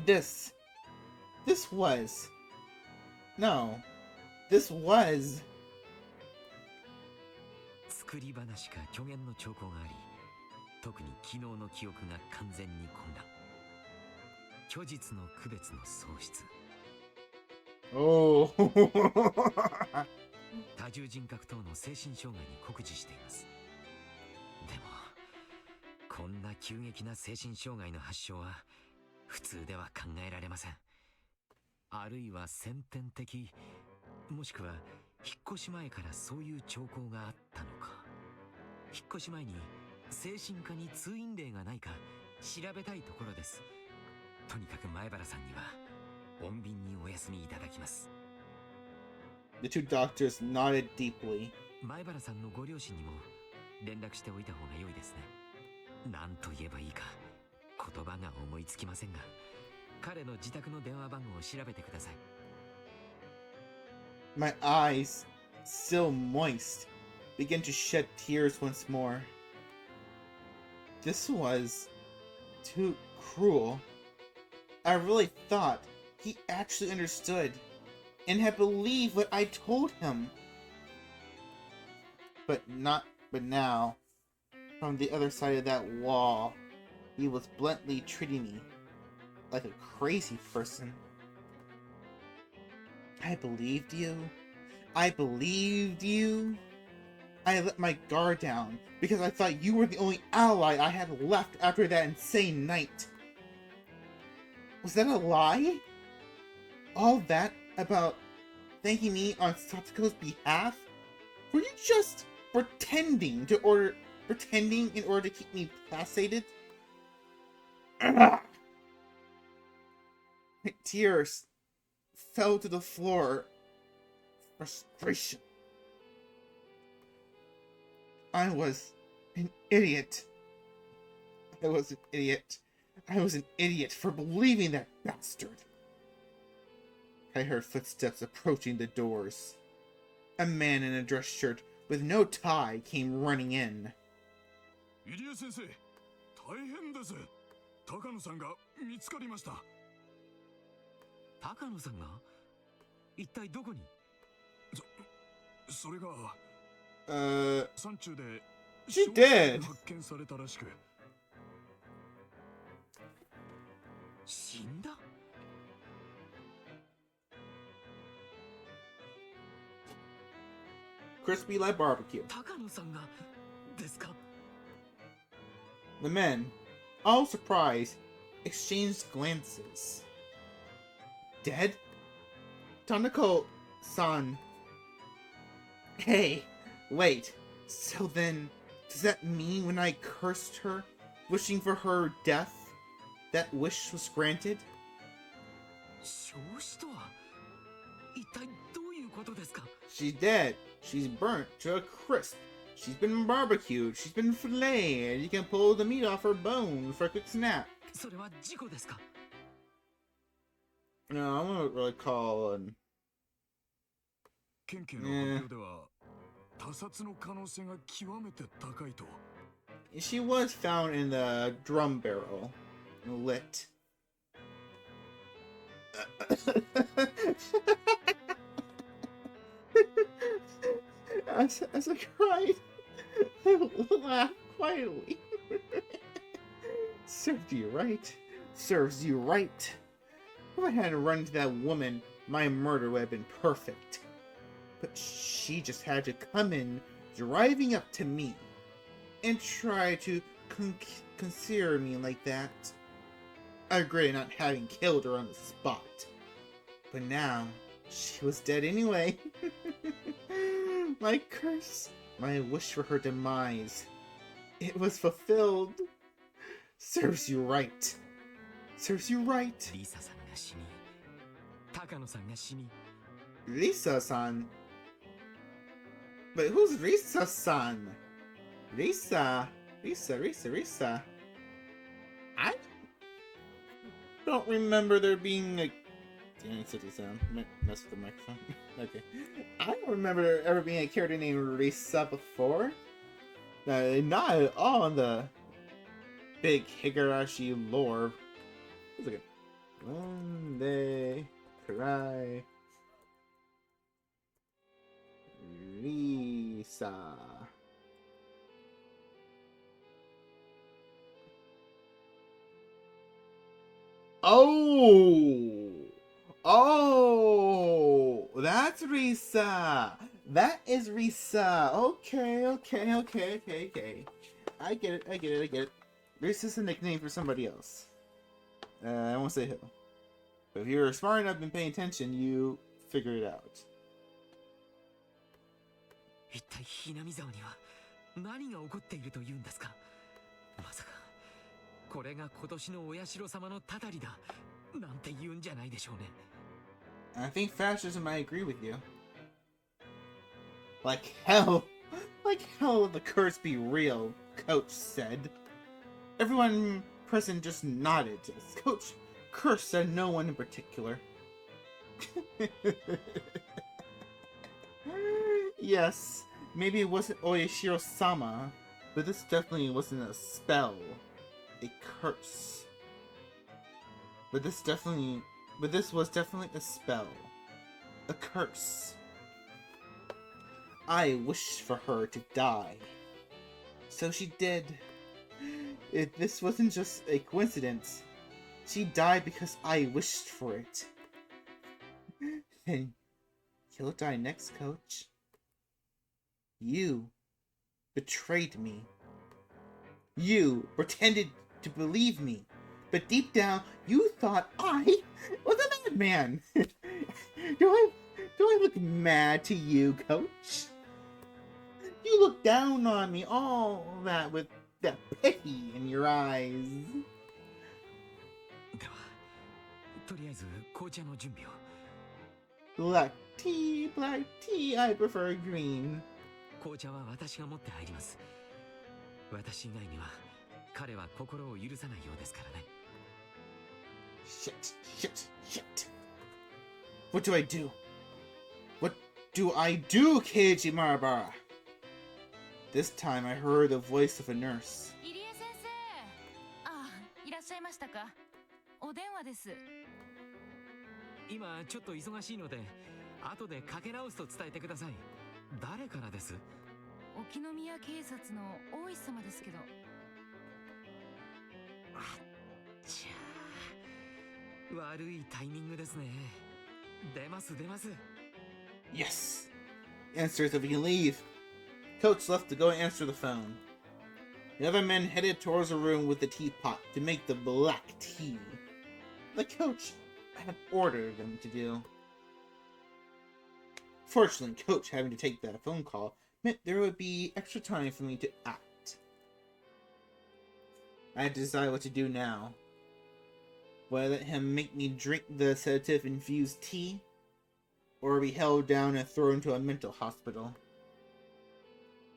This was...
作り話か虚言の兆候があり、特に昨日の記憶が完全に混乱。虚実の区別の喪失。
Oh.
多重人格等の精神障害に酷似しています。でもこんな急激な精神障害の発症は普通では考えられません。あるいは先天的、もしくは引っ越し前からそういう兆候があったのか。引っ越し前に精神科に通院例がないか調べたいところです。とにかく前原さんには穏便にお休みいただきます。
The two doctors nodded deeply.
前原さんのご両親にも連絡しておいた方が良いですね。何と言えばいいか言葉が思いつきませんが、彼の自宅の電話番号を調べてください。
My eyes, still moist, began to shed tears once more. This was too cruel. I really thought he actually understood and had believed what I told him. But now, from the other side of that wall, he was bluntly treating me like a crazy person. I believed you. I let my guard down because I thought you were the only ally I had left after that insane night. Was that a lie? All that about thanking me on Satsuko's behalf? Were you just pretending in order to keep me placated? My tears fell to the floor. Frustration. I was an idiot. I was an idiot for believing that bastard. I heard footsteps approaching the doors. A man in a dress shirt with no tie came running in.
入江先生、大変です。高野さんが見つかりました。
高野さんが一体どこに？
それが山中で
She did.
発見されたらしく、
死んだ？
Crispy like barbecue.
高野さんがですか？
The men, all surprised, exchanged glances. Dead? Tanako-san. Hey, wait. So then, does that mean when I cursed her, wishing for her death, that wish was granted?
焼死とは一体どういうことですか？
She's dead. She's burnt to a crisp. She's been barbecued. She's been filleted. You can pull the meat off her bones for a quick snap.
それは事故ですか？
No, I wouldn't really call an...
県警の発表では、他殺の可能性が極めて高いと。
She was found in the drum barrel, lit. as I cried, I laughed quietly. Served you right. Serves you right. If I hadn't run into that woman, my murder would have been perfect. But she just had to come in, driving up to me, and try to consider me like that. I regretted not having killed her on the spot. But now, she was dead anyway. My curse, my wish for her demise, it was fulfilled. Serves you right. Serves you right.
リサさんが死に、高野さんが死に、
Risa-san? But who's Risa-san? Risa? I don't remember there being a... Dang, it's such a sound. Mess with the microphone. Okay. I don't remember there ever being a character named Risa before. Not at all in the big Higurashi lore. Let's look at One Day Cry Risa. Oh, that's Risa. That is Risa. Okay. I get it. Risa's a nickname for somebody else. I won't say who. But if you're smart enough and paying attention, you figure it out.
一体ひなみ沢には何が起こっているというんですか？まさかこれが今年のお社様のたたりだなんて言うんじゃないでしょうね。
I think fascism might agree with you. Like hell the curse be real, Coach said. Everyone present just nodded as Coach cursed said no one in particular. Yes, maybe it wasn't Oyashiro-sama, but this definitely wasn't a spell. A curse. But this was definitely a spell. A curse. I wished for her to die. So she did. If this wasn't just a coincidence, she died because I wished for it. Then you'll die next, Coach. You betrayed me. You pretended to believe me, but deep down you thought I was a madman. Do I look mad to you, Coach? You look down on me, all that with that pity in your eyes.
ではとりあえず紅茶の準備を。
Black tea, I prefer green.
紅茶は私が持って入ります。私以外には彼は心を許さないようですからね。
Shit. What do I do? What do I do, Keiji Marabara? This time I heard the voice of a nurse.
入江先生。あ、いらっしゃいましたか。お電話です。
今ちょっと忙しいので後でかけ直すと伝えてください。誰からです？
沖宮警察の大石様ですけど。
あっちゃ悪いタイミングですね。出ます出ます。
Yes! Answer so we can leave. Coach left to go answer the phone. The other men headed towards the room with the teapot to make the black tea. The coach had ordered them to do. Fortunately, Coach having to take that phone call meant there would be extra time for me to act. I had to decide what to do now. Would I let him make me drink the sedative-infused tea, or be held down and thrown into a mental hospital?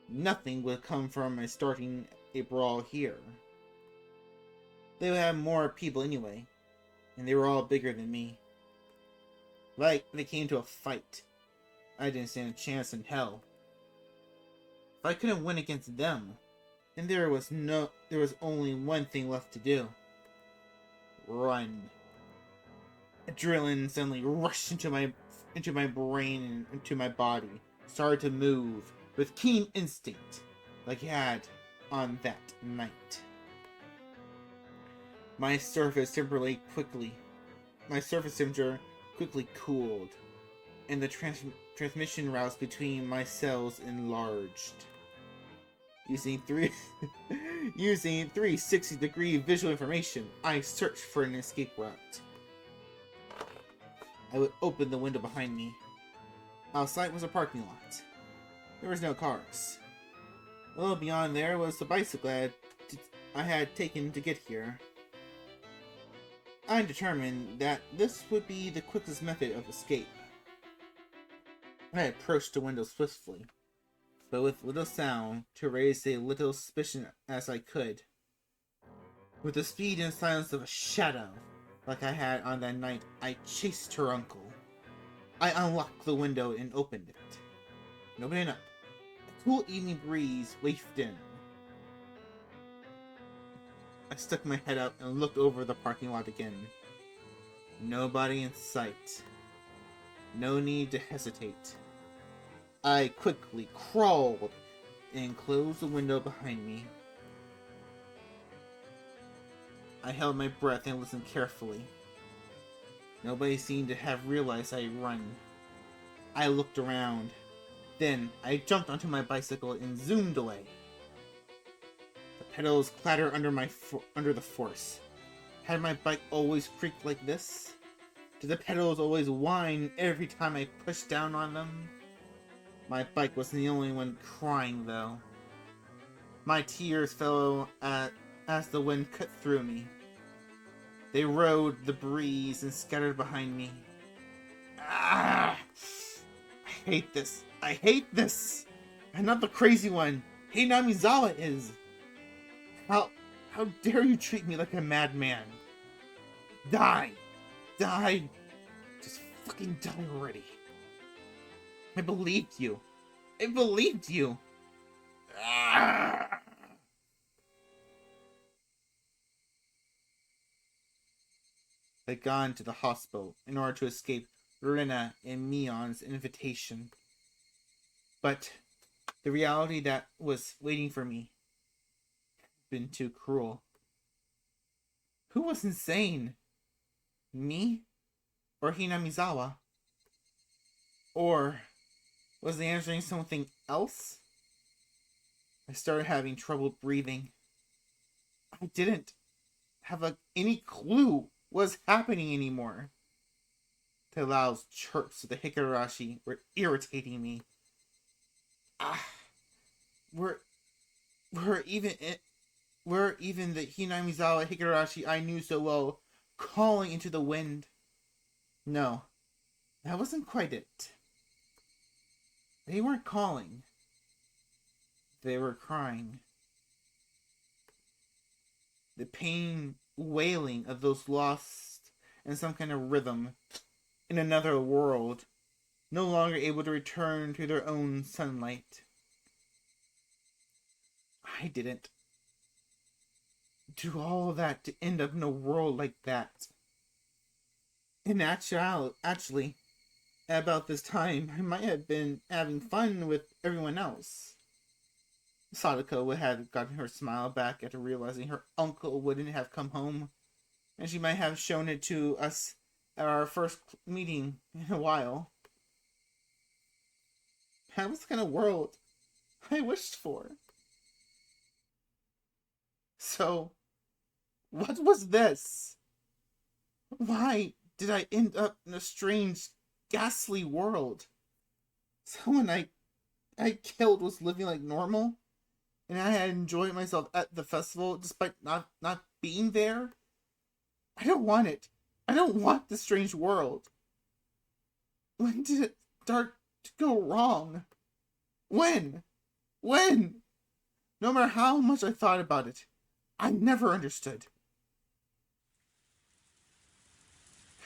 Nothing would come from my starting a brawl here. They would have more people anyway, and they were all bigger than me. Like, when it came to a fight, I didn't stand a chance in hell. If I couldn't win against them, then there was only one thing left to do. Run. Adrenaline suddenly rushed into my brain and into my body, started to move with keen instinct, like it had on that night. My surface temperature quickly cooled, and the transmission routes between my cells enlarged. Using 360-degree visual information, I searched for an escape route. I would open the window behind me. Outside was a parking lot. There was no cars. A little beyond there was the bicycle I had taken to get here. I determined that this would be the quickest method of escape. I approached the window swiftly, but with little sound to raise a little suspicion as I could. With the speed and silence of a shadow, like I had on that night, I chased her uncle. I unlocked the window and opened it. Opening up, a cool evening breeze wafted in. I stuck my head out and looked over the parking lot again. Nobody in sight. No need to hesitate. I quickly crawled and closed the window behind me. I held my breath and listened carefully. Nobody seemed to have realized I had run. I looked around. Then I jumped onto my bicycle and zoomed away. The pedals clattered under the force. Had my bike always creaked like this? Did the pedals always whine every time I pushed down on them? My bike wasn't the only one crying, though. My tears fell as the wind cut through me. They rode the breeze and scattered behind me. Ah! I hate this. I hate this! I'm not the crazy one. Hinamizawa is. How dare you treat me like a madman? Die! Die! Just fucking die already. I believed you. I believed you. Ah! I'd gone to the hospital in order to escape Rena and Mion's invitation. But the reality that was waiting for me had been too cruel. Who was insane? Me? Or Hinamizawa? Or was the answering something else? I started having trouble breathing. I didn't have any clue what was happening anymore. The loud chirps of the Higurashi were irritating me. Were even the Hinamizawa Higurashi I knew so well calling into the wind? No, that wasn't quite it. They weren't calling. They were crying. The pain wailing of those lost in some kind of rhythm in another world, no longer able to return to their own sunlight. I didn't do all of that to end up in a world like that. And actually, at about this time, I might have been having fun with everyone else. Sadako would have gotten her smile back after realizing her uncle wouldn't have come home. and she might have shown it to us at our first meeting in a while. That was the kind of world I wished for. So, what was this? Why did I end up in a strange, ghastly world? Someone I killed was living like normal, and I had enjoyed myself at the festival despite not being there? I don't want it. I don't want this strange world. When did it start to go wrong? When? When? No matter how much I thought about it, I never understood.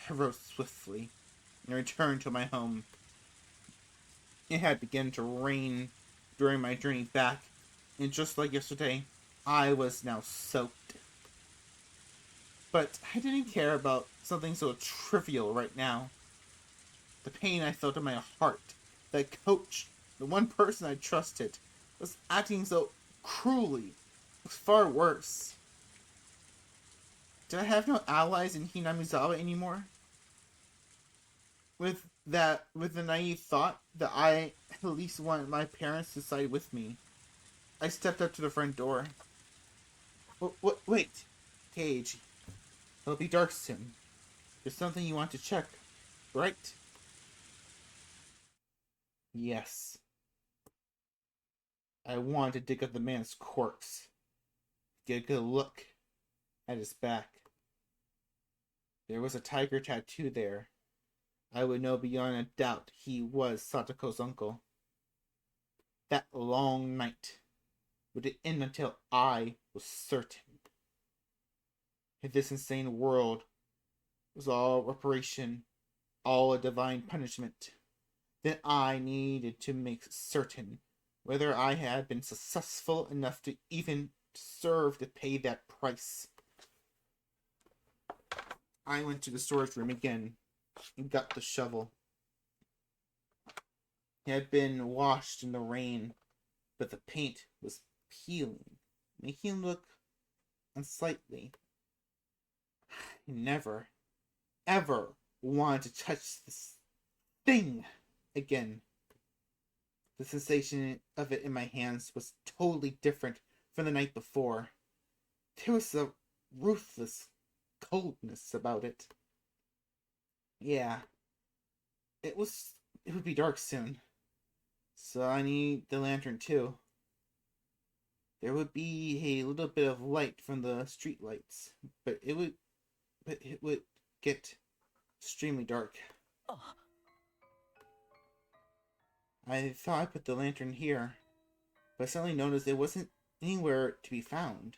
I rose swiftly and returned to my home. It had begun to rain during my journey back, and just like yesterday, I was now soaked. But I didn't care about something so trivial right now. The pain I felt in my heart, that coach, the one person I trusted, was acting so cruelly, was far worse. Did I have no allies in Hinamizawa anymore? With the naive thought that I at least wanted my parents to side with me, I stepped up to the front door. Wait, Keiji. It'll be dark soon. There's something you want to check, right? Yes. I wanted to dig up the man's corpse. Get a good look at his back. There was a tiger tattoo there. I would know beyond a doubt he was Satoko's uncle. That long night would end until I was certain. If this insane world was all reparation, all a divine punishment, then I needed to make certain whether I had been successful enough to even deserve to pay that price. I went to the storage room again and got the shovel. It had been washed in the rain, but the paint was peeling, making it look unsightly. I never, ever wanted to touch this thing again. The sensation of it in my hands was totally different from the night before. There was a ruthless coldness about it. Yeah, it would be dark soon, so I need the lantern too. There would be a little bit of light from the street lights, but it would get extremely dark. I thought I put the lantern here, but I suddenly noticed it wasn't anywhere to be found.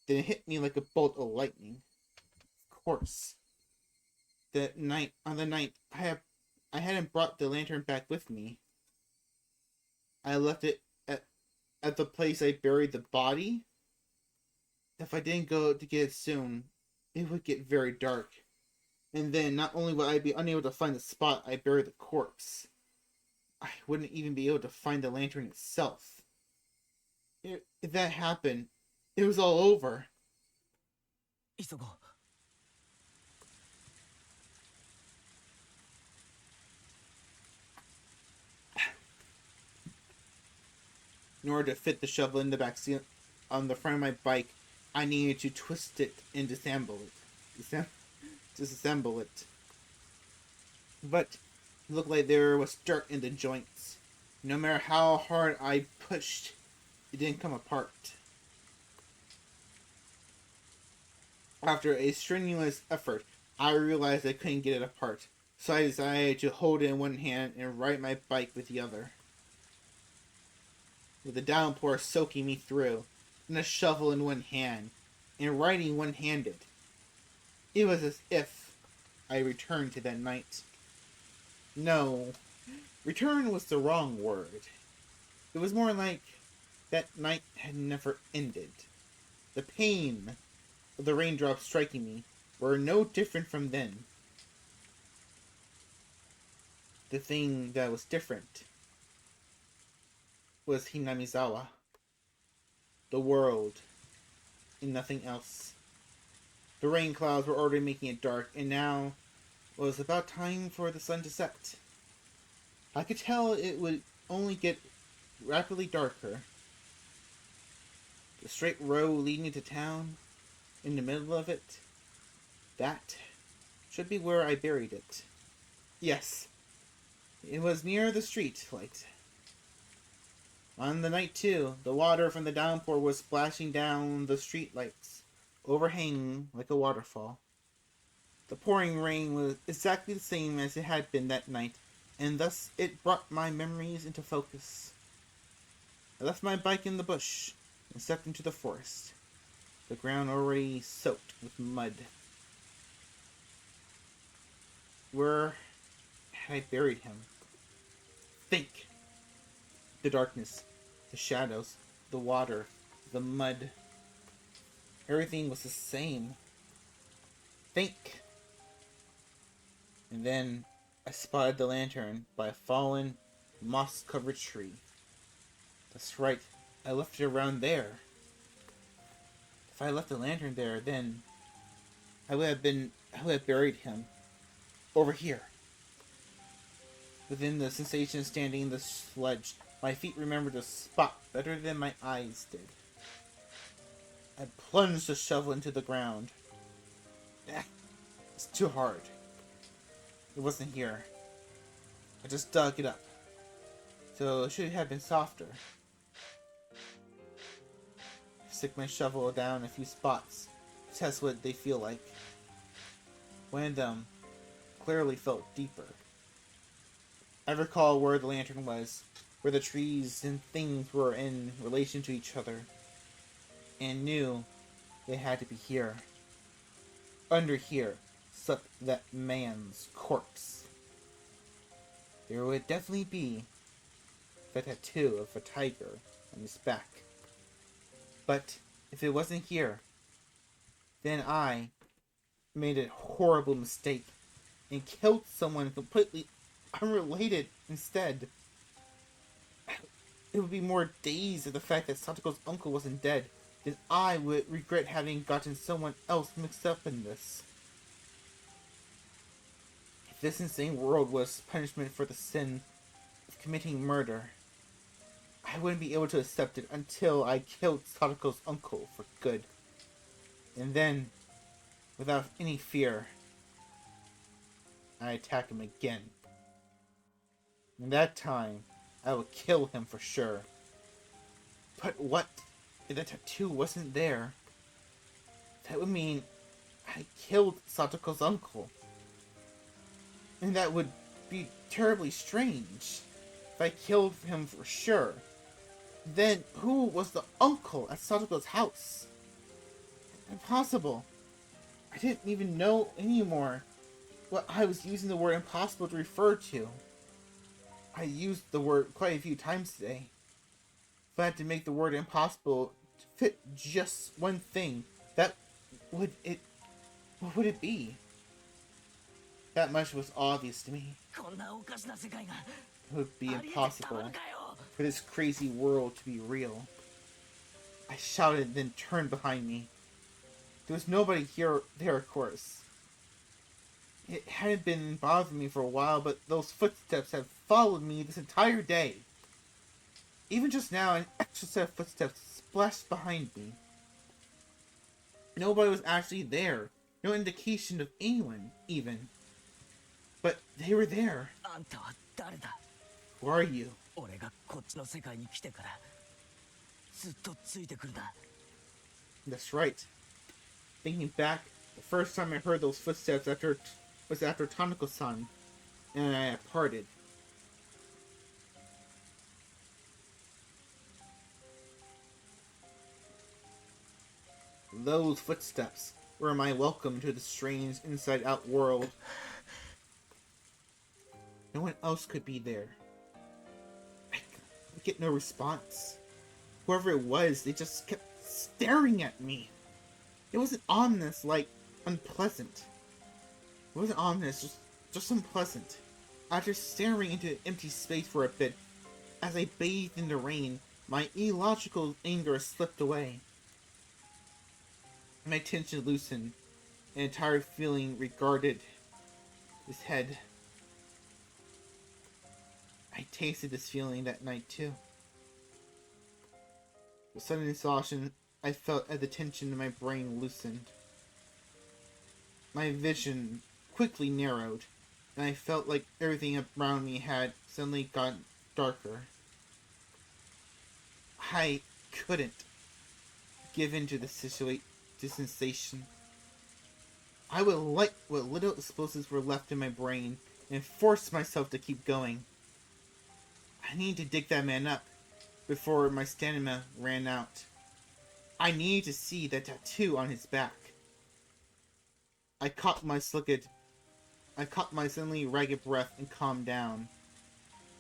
Then it hit me like a bolt of lightning. Of course. On the night I hadn't brought the lantern back with me. I left it at the place I buried the body. If I didn't go to get it soon, it would get very dark. And then not only would I be unable to find the spot I buried the corpse, I wouldn't even be able to find the lantern itself. If that happened, it was all over.
Isogo.
In order to fit the shovel in the back seat on the front of my bike, I needed to twist it and disassemble it. But it looked like there was dirt in the joints. No matter how hard I pushed, it didn't come apart. After a strenuous effort, I realized I couldn't get it apart, so I decided to hold it in one hand and ride my bike with the other. With the downpour soaking me through, and a shovel in one hand, and riding one-handed, it was as if I returned to that night. No, return was the wrong word. It was more like that night had never ended. The pain of the raindrops striking me were no different from then. The thing that was different was Hinamizawa, the world, and nothing else. The rain clouds were already making it dark, and now it was about time for the sun to set. I could tell it would only get rapidly darker. The straight road leading to town, in the middle of it, that should be where I buried it. Yes, it was near the street light. On the night, too, the water from the downpour was splashing down the street lights, overhanging like a waterfall. The pouring rain was exactly the same as it had been that night, and thus it brought my memories into focus. I left my bike in the bush and stepped into the forest, the ground already soaked with mud. Where had I buried him? Think! The darkness, the shadows, the water, the mud. Everything was the same. Think! And then I spotted the lantern by a fallen, moss-covered tree. That's right, I left it around there. If I left the lantern there, then I would have buried him. Over here. Within the sensation of standing in the sledge, my feet remembered the spot better than my eyes did. I plunged the shovel into the ground. It's too hard. It wasn't here. I just dug it up. So it should have been softer. Stick my shovel down a few spots to test what they feel like. One of them clearly felt deeper. I recall where the lantern was, where the trees and things were in relation to each other, and knew they had to be here. Under here slept that man's corpse. There would definitely be the tattoo of a tiger on his back. But if it wasn't here, then I made a horrible mistake and killed someone completely unrelated instead. It would be more dazed at the fact that Satoko's uncle wasn't dead than I would regret having gotten someone else mixed up in this. If this insane world was punishment for the sin of committing murder, I wouldn't be able to accept it until I killed Satoko's uncle for good. And then, without any fear, I attack him again. And that time, I will kill him for sure. But what if the tattoo wasn't there? That would mean I killed Satoko's uncle. And that would be terribly strange. If I killed him for sure, then who was the uncle at Satoko's house? Impossible. I didn't even know anymore what I was using the word impossible to refer to. I used the word quite a few times today. If I had to make the word impossible fit just one thing, what would it be? That much was obvious to me. It would be impossible for this crazy world to be real. I shouted and then turned behind me. There was nobody there, of course. It hadn't been bothering me for a while, but those footsteps had followed me this entire day. Even just now, an extra set of footsteps splashed behind me. Nobody was actually there. No indication of anyone, even. But they were there. Who are you? That's right. Thinking back, the first time I heard those footsteps was after Tanako-san and I had parted. Those footsteps were my welcome to the strange inside-out world. No one else could be there. I get no response. Whoever it was, they just kept staring at me. It wasn't ominous, like unpleasant. It wasn't ominous, just unpleasant. After staring into empty space for a bit, as I bathed in the rain, my illogical anger slipped away. My tension loosened, An entire feeling regarded his head. I tasted this feeling that night too. The sudden exhaustion I felt as the tension in my brain loosened. My vision quickly narrowed, and I felt like everything around me had suddenly gotten darker. I couldn't give in to the sensation. I would light what little explosives were left in my brain and force myself to keep going. I needed to dig that man up before my stamina ran out. I needed to see that tattoo on his back. I caught my suddenly ragged breath and calmed down.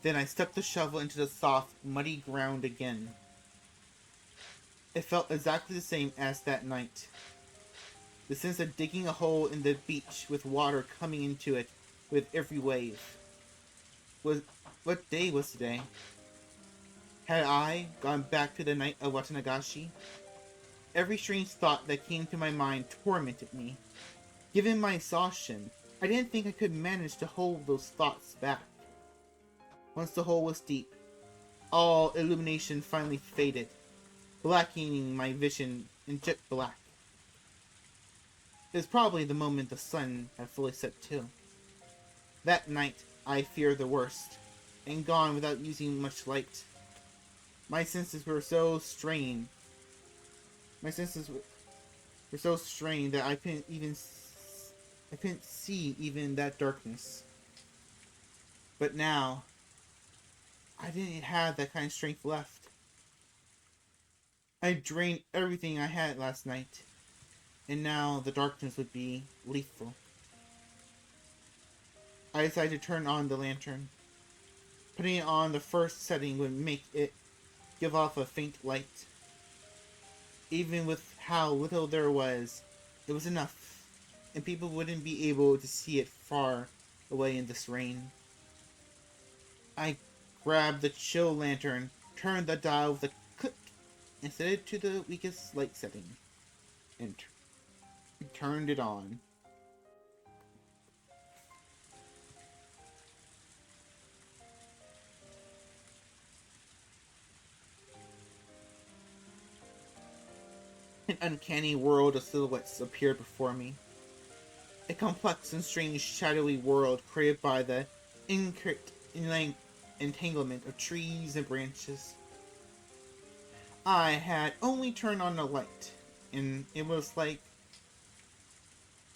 Then I stuck the shovel into the soft, muddy ground again. It felt exactly the same as that night. The sense of digging a hole in the beach with water coming into it with every wave. What day was today? Had I gone back to the night of Watanagashi? Every strange thought that came to my mind tormented me. Given my exhaustion, I didn't think I could manage to hold those thoughts back. Once the hole was deep, all illumination finally faded, blackening my vision in jet black. It was probably the moment the sun had fully set too. That night, I feared the worst, and gone without using much light. My senses were so strained. That I couldn't see even that darkness. But now, I didn't have that kind of strength left. I drained everything I had last night, and now the darkness would be lethal. I decided to turn on the lantern. Putting it on the first setting would make it give off a faint light. Even with how little there was, it was enough, and people wouldn't be able to see it far away in this rain. I grabbed the chill lantern, turned the dial with a click, and set it to the weakest light setting, and turned it on. An uncanny world of silhouettes appeared before me. A complex and strange shadowy world created by the intricate entanglement of trees and branches. I had only turned on the light, and it was like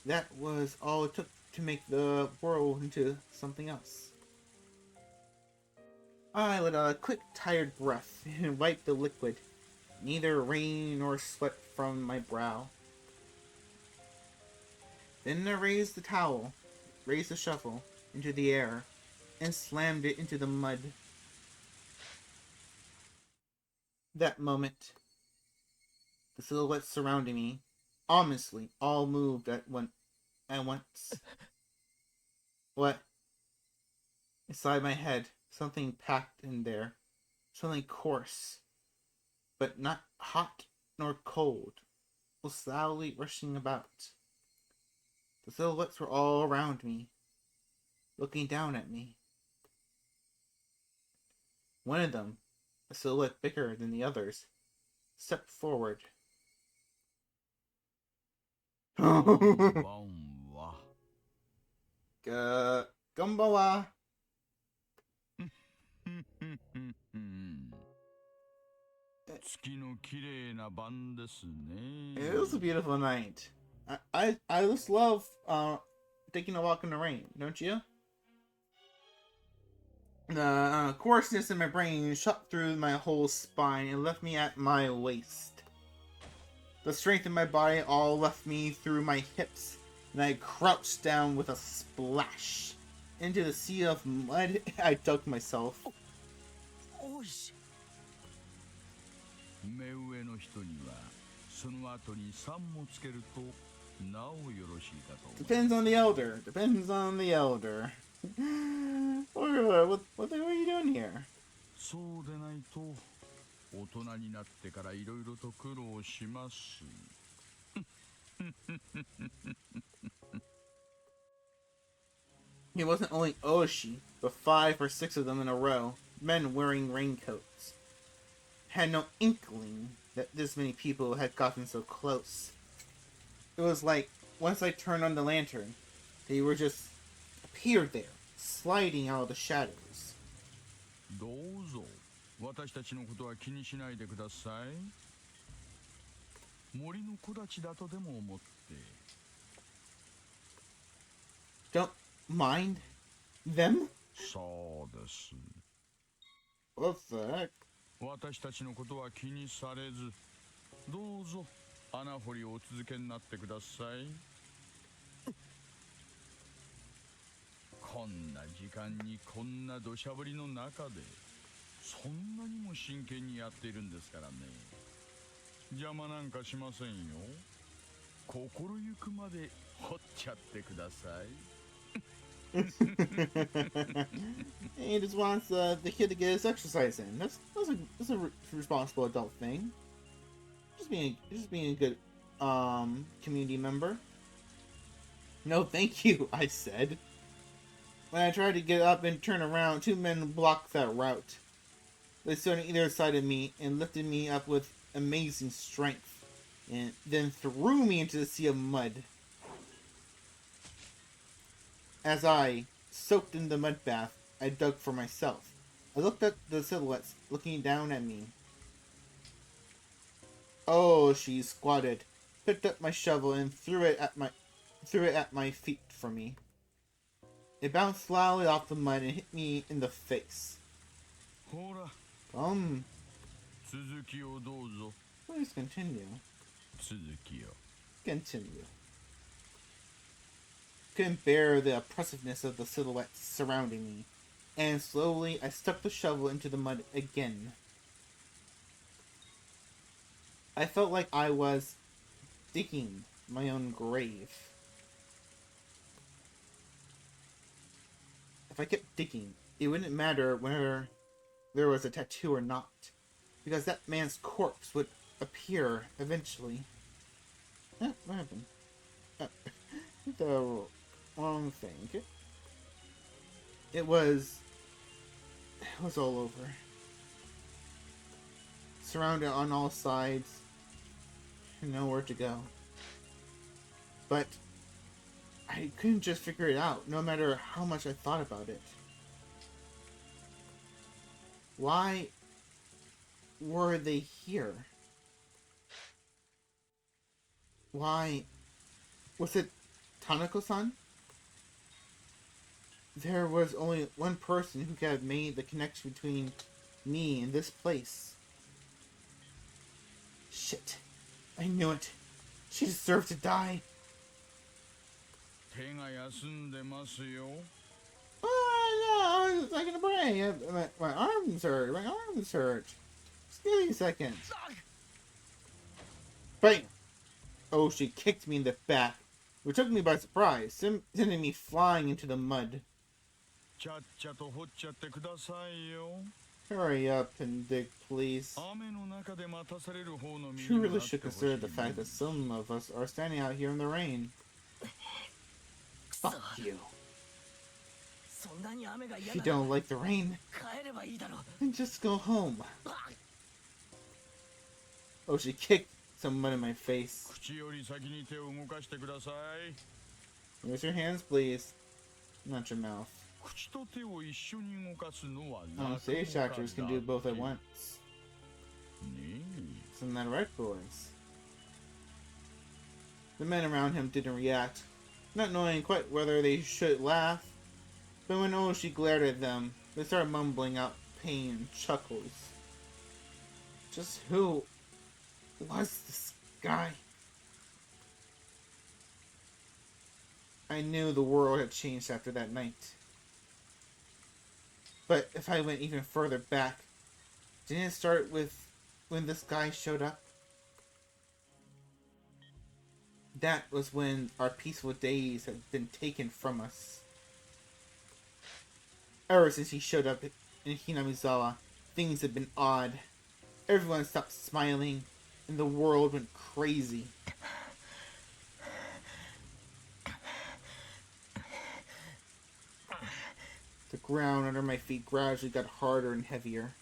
that was all it took to make the world into something else. I let out a quick, tired breath and wiped the liquid, neither rain nor sweat, from my brow. Then I raised the shovel into the air, and slammed it into the mud. That moment, the silhouettes surrounding me, ominously, all moved at once. What? Inside my head, something packed in there, something coarse, but not hot nor cold, was slowly rushing about. The silhouettes were all around me, looking down at me. One of them, a silhouette bigger than the others, stepped forward. こんばんは. It was a beautiful night. I just love taking a walk in the rain, don't you? The coarseness in my brain shot through my whole spine and left me at my waist. The strength in my body all left me through my hips, and I crouched down with a splash. Into the sea of mud, I dug myself.
目上の人にはその後に3もつけるとなおよろしいかと。
Depends on the elder. Depends on the elder. What are you doing here?
そうでないと大人になってからいろいろと苦労します。
It wasn't only Oshi, but 5 or 6 of them in a row, men wearing raincoats. Had no inkling that this many people had gotten so close. It was like, once I turned on the lantern, they were just appeared there, sliding out of the shadows.
どうぞ私たちのことは気にしないでください。森の木立だとでも思って。
Don't mind them?
そうです。
What the heck?
私たちのことは気にされず、どうぞ穴掘りをお続けになってください。こんな時間にこんな土砂降りの中でそんなにも真剣にやっているんですからね。邪魔なんかしませんよ。心ゆくまで掘っちゃってください。
He just wants the kid to get his exercise in. That's a responsible adult thing. Just being a good community member. No, thank you, I said. When I tried to get up and turn around, 2 men blocked that route. They stood on either side of me and lifted me up with amazing strength, and then threw me into the sea of mud. As I, soaked in the mud bath, I dug for myself. I looked at the silhouettes looking down at me. Oh, she squatted, picked up my shovel and threw it at my feet for me. It bounced loudly off the mud and hit me in the face.
ほら、 続きをどうぞ。
Please continue.
続きを。
Continue. Couldn't bear the oppressiveness of the silhouettes surrounding me, and slowly I stuck the shovel into the mud again. I felt like I was digging my own grave. If I kept digging, it wouldn't matter whether there was a tattoo or not, because that man's corpse would appear eventually. What happened? The wrong thing. It was all over. Surrounded on all sides. Nowhere to go. But I couldn't just figure it out, no matter how much I thought about it. Why were they here? Why? Was it Tanako-san? There was only one person who could have made the connection between me and this place. Shit. I knew it. She deserved to die.
手が休んでますよ。
Oh, no, I was taking a break. My arms hurt. My arms hurt. Just give me a second. Bam! Oh, she kicked me in the back, which took me by surprise, sending me flying into the mud.
ちゃっちゃと掘っちゃってくださいよ。
Hurry up and dig, please.
雨の中で待たされる方の身
You
に
really
なって
should
ほし
consider
い
the fact that some of us are standing out here in the rain. Fuck you.
そんなに雨が
If
嫌
you
なら
don't like the rain,
帰ればいいだろう。
then just go home. Oh, she kicked some mud in my face.
口より先に手を動かしてください。
Use your hands, please. Not your mouth.
口と手を一緒に動かすのは
Stage actors can do both at once.
ね
Isn't that right, boys? The men around him didn't react, not knowing quite whether they should laugh. But when Oshi glared at them, they started mumbling out pain and chuckles. Just who was this guy? I knew the world had changed after that night. But if I went even further back, didn't it start with when this guy showed up? That was when our peaceful days had been taken from us. Ever since he showed up in Hinamizawa, things had been odd. Everyone stopped smiling, and the world went crazy. The ground under my feet gradually got harder and heavier.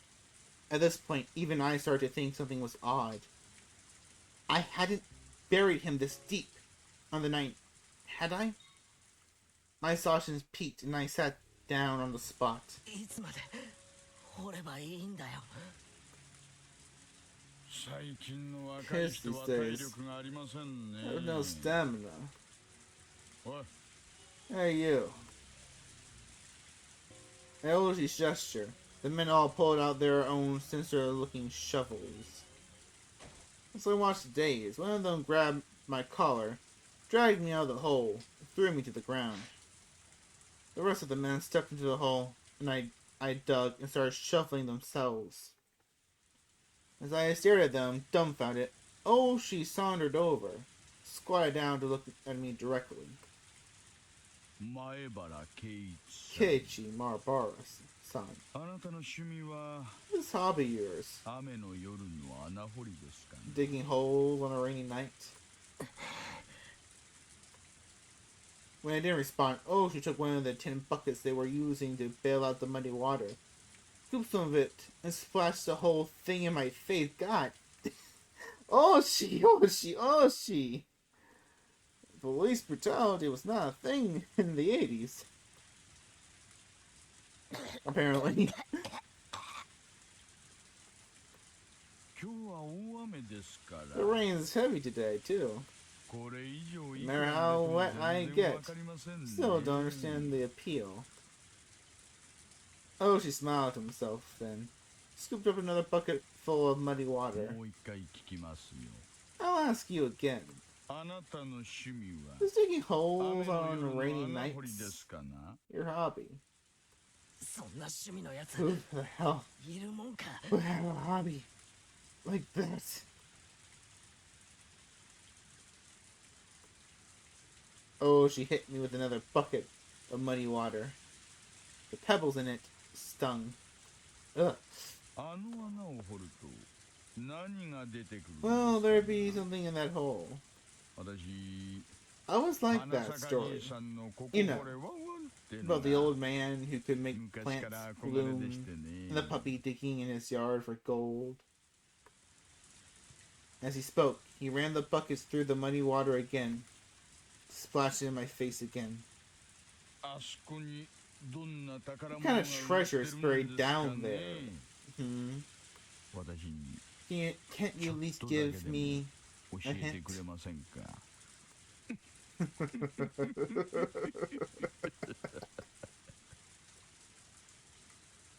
At this point, even I started to think something was odd. I hadn't buried him this deep on the night, had I? My exhaustion peaked and I sat down on the spot.
いつまで掘ればいいんだよ。
最近の若い人は体力がありませんね。
I have no stamina.
おい、
Hey, you. Elogi's gesture. The men all pulled out their own sinister-looking shovels. As I watched dazed, one of them grabbed my collar, dragged me out of the hole, and threw me to the ground. The rest of the men stepped into the hole, and I dug and started shuffling themselves. As I stared at them, dumbfounded, she sauntered over, squatted down to look at me directly.
前原圭一さん。
Keiichi Marabara-san,
あなたの趣味は
this hobby of yours,
雨の夜の穴掘りですかね。
digging holes on a rainy night? When I didn't respond, she took one of the tin buckets they were using to bail out the muddy water, scooped some of it, and splashed the whole thing in my face. God! Oshi! Police brutality was not a thing in the 80s. Apparently.
今日は大雨ですから。
The rain is heavy today, too.
これ以上
No matter how wet I get, still don't understand the appeal. She smiled to himself then, scooped up another bucket full of muddy water.
もう一回聞きますよ。
I'll ask you again.
あなたの趣味は
Is digging
雨
holes
の夜
on
の
rainy
穴掘りで
nights
すかな。
your hobby?
そんな趣味のやつ
Who the hell
いるもんか。
would have a hobby like that? She hit me with another bucket of muddy water. The pebbles in it stung. Ugh.
あの穴を掘ると何が出てくるんですか
Well, there'd be something in that hole.
私
I always liked
花
that
坂
story
兄さんのここ
You know,
これワンワンっての
about the
が
old man who could make
昔
plants
から憧れ
bloom
でしてね。
and the puppy digging in his yard for gold. As he spoke, he ran the buckets through the muddy water again, splashing in my face again.
あそこにどんな宝
What
物
kind
が
of
売
treasure
っ
is
てるん
buried
ですか
down
ね
there?
私に
Can't you at least
ちょっとだけでも
give me
教えてくれませんか。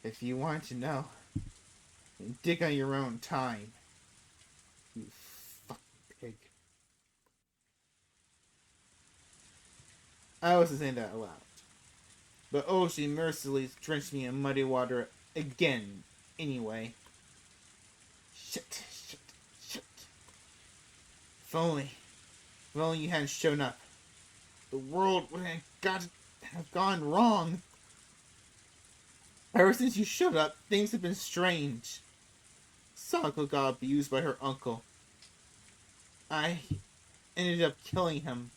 if you want to know? Then dig on your own time. You fucking pig. I wasn't saying that aloud. But she mercilessly drenched me in muddy water again, anyway. Shit. If only you hadn't shown up, the world would have gone wrong. Ever since you showed up, things have been strange. Sako got abused by her uncle. I ended up killing him.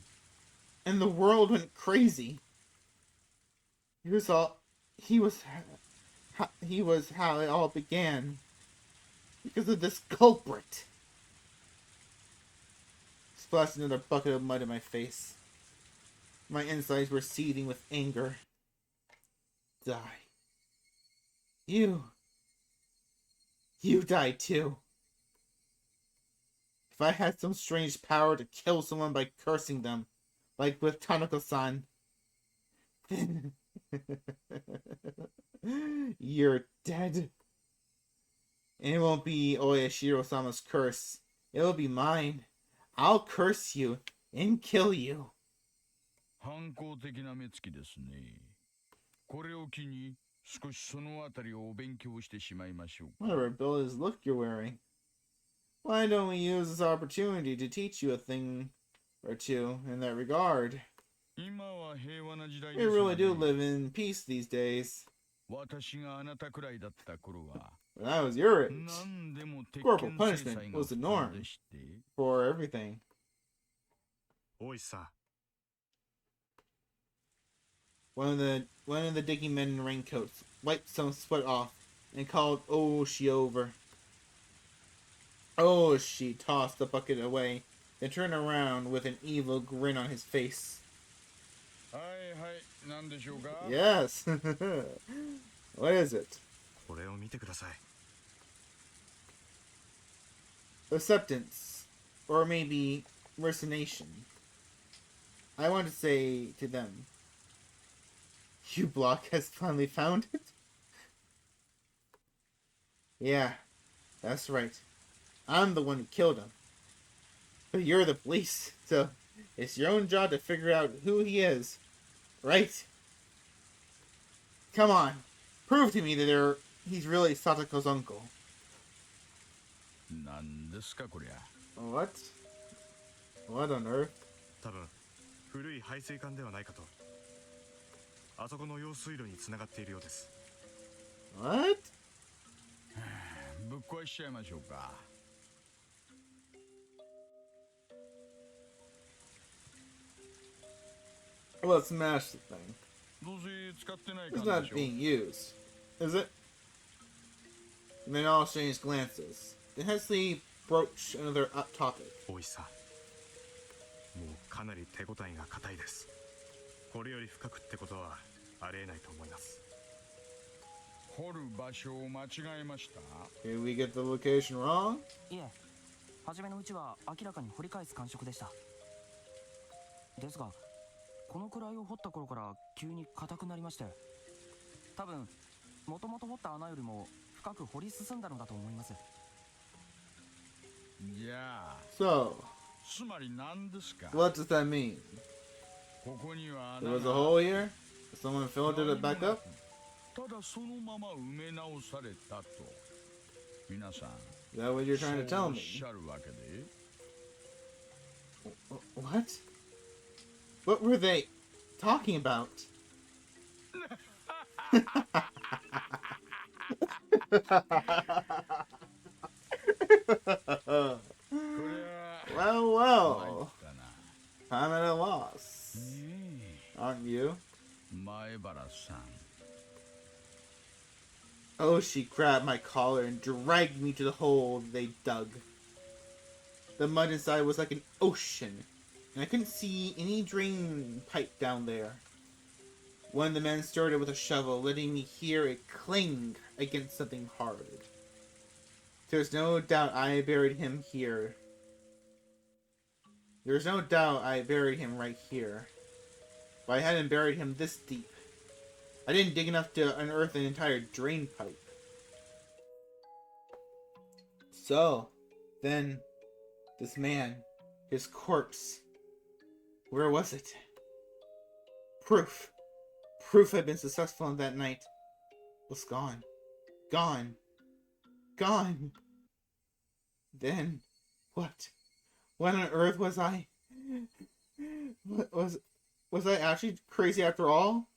And the world went crazy. He was how it all began. Because of this culprit. Splashed another bucket of mud in my face. My insides were seething with anger. Die. You died too. If I had some strange power to kill someone by cursing them, like with Tanaka-san, then you're dead. And it won't be Oyashiro-sama's curse. It'll be mine. I'll curse you and kill you.
反抗的な目つきですね。これを機に少しそのあたりをお勉強してしまいましょう。
What a rebellious look you're wearing. Why don't we use this opportunity to teach you a thing or two in that regard?
今は平和な時代
We
です
really do
の
live
で、
in peace these days.
私があなたくらいだった頃は
When I was your age,
何でも鉄
corporal
拳
punishment
制裁が
was the
普
norm
通でして。
for everything.
おいさ
One of the digging men in raincoats wiped some sweat off and called Oshi over. Oshi tossed the bucket away, then turned around with an evil grin on his face.
はいはい、何でしょうか。
Yes. What is it?
これを見てください。
Acceptance, or maybe resignation. I want to say to them, you block has finally found it? Yeah, that's right. I'm the one who killed him. But you're the police, so it's your own job to figure out who he is, right? Come on, prove to me that he's really Satoko's uncle.
何ですかこりゃ。
What? What on earth?
多分古い排水管ではないかと。あそこの用水路に繋がっているようです。
What?
ぶっ壊しちゃいましょうか。
Well, smash the thing.
どうせ使ってない
It's
感
not
じでしょ。
being used, is it? And then all exchange glances. Then Hesley broached another topic.
大石さん、もうかなり手応えが固いです。これより深くってことはありえないと思います。
掘る場所を間違えました。
Did we get the location wrong?
いえ、初めのうちは明らかに掘り返す感触でした。ですが、このくらいを掘った頃から急に硬くなりまして、多分もともと掘った穴よりも深く掘り進んだのだと思います。
じゃあ、
So,
つまり何ですか。
what does that mean?
ここには
There
穴
was a
が
hole here? Someone filled it back up?
ただそのまま埋め直されたと。皆さん、
Is that what you're trying to
そう
tell
おっ
me?
しゃるわけで。
What? What were they talking about?
これは
Well,
参
well.
ったな。
I'm at a loss.
ね
Aren't you?
え、前原さん。
Oh, she grabbed my collar and dragged me to the hole they dug. The mud inside was like an ocean, and I couldn't see any drain pipe down there. One of the men started with a shovel, letting me hear it cling against something hard. There's no doubt I buried him here. There's no doubt I buried him right here. But I hadn't buried him this deep. I didn't dig enough to unearth an entire drain pipe. So, then, this man, his corpse, where was it? Proof. Proof I'd been successful in that night was gone. Gone. Gone. Then, what? What on earth was I? What was I actually crazy after all?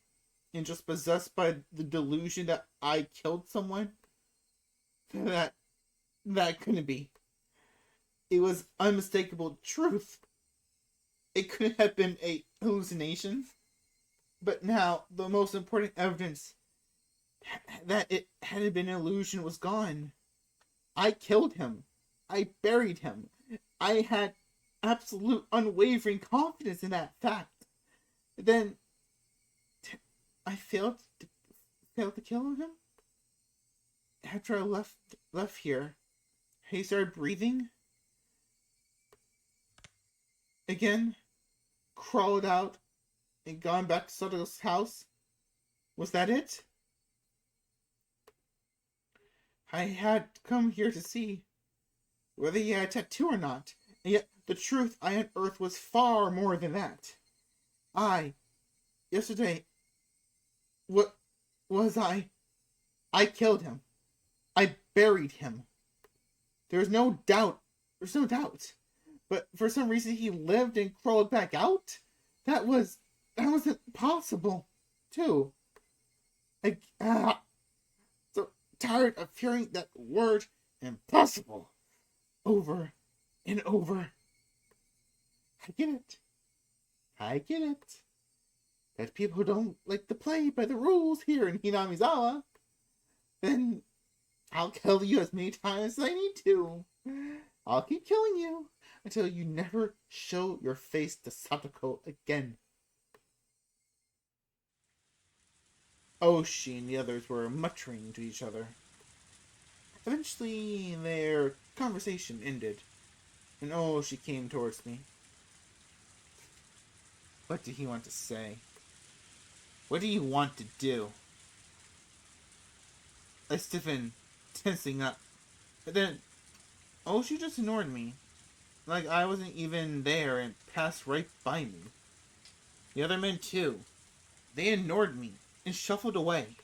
And just possessed by the delusion that I killed someone? That couldn't be. It was unmistakable truth. It couldn't have been a hallucination. But now, the most important evidence that it hadn't been an illusion was gone. I killed him. I buried him. I had absolute unwavering confidence in that fact. Then I failed to kill him. After I left here, he started breathing again, crawled out, and gone back to Sato's house. Was that it? I had come here to see whether he had a tattoo or not, and yet the truth I unearthed was far more than that. Yesterday, what was I? I killed him. I buried him. There's no doubt. But for some reason he lived and crawled back out? That wasn't possible, too. So tired of hearing that word impossible over and over. I get it. that people don't like to play by the rules here in Hinamizawa, then I'll kill you as many times as I need to. I'll keep killing you until you never show your face to Satoko again. Oshi and the others were muttering to each other. Eventually, their conversation ended, and Oshi came towards me. What did he want to say? What do you want to do? I stiffened, tensing up. But then, Oshi just ignored me. Like I wasn't even there and passed right by me. The other men too. They ignored me and shuffled away.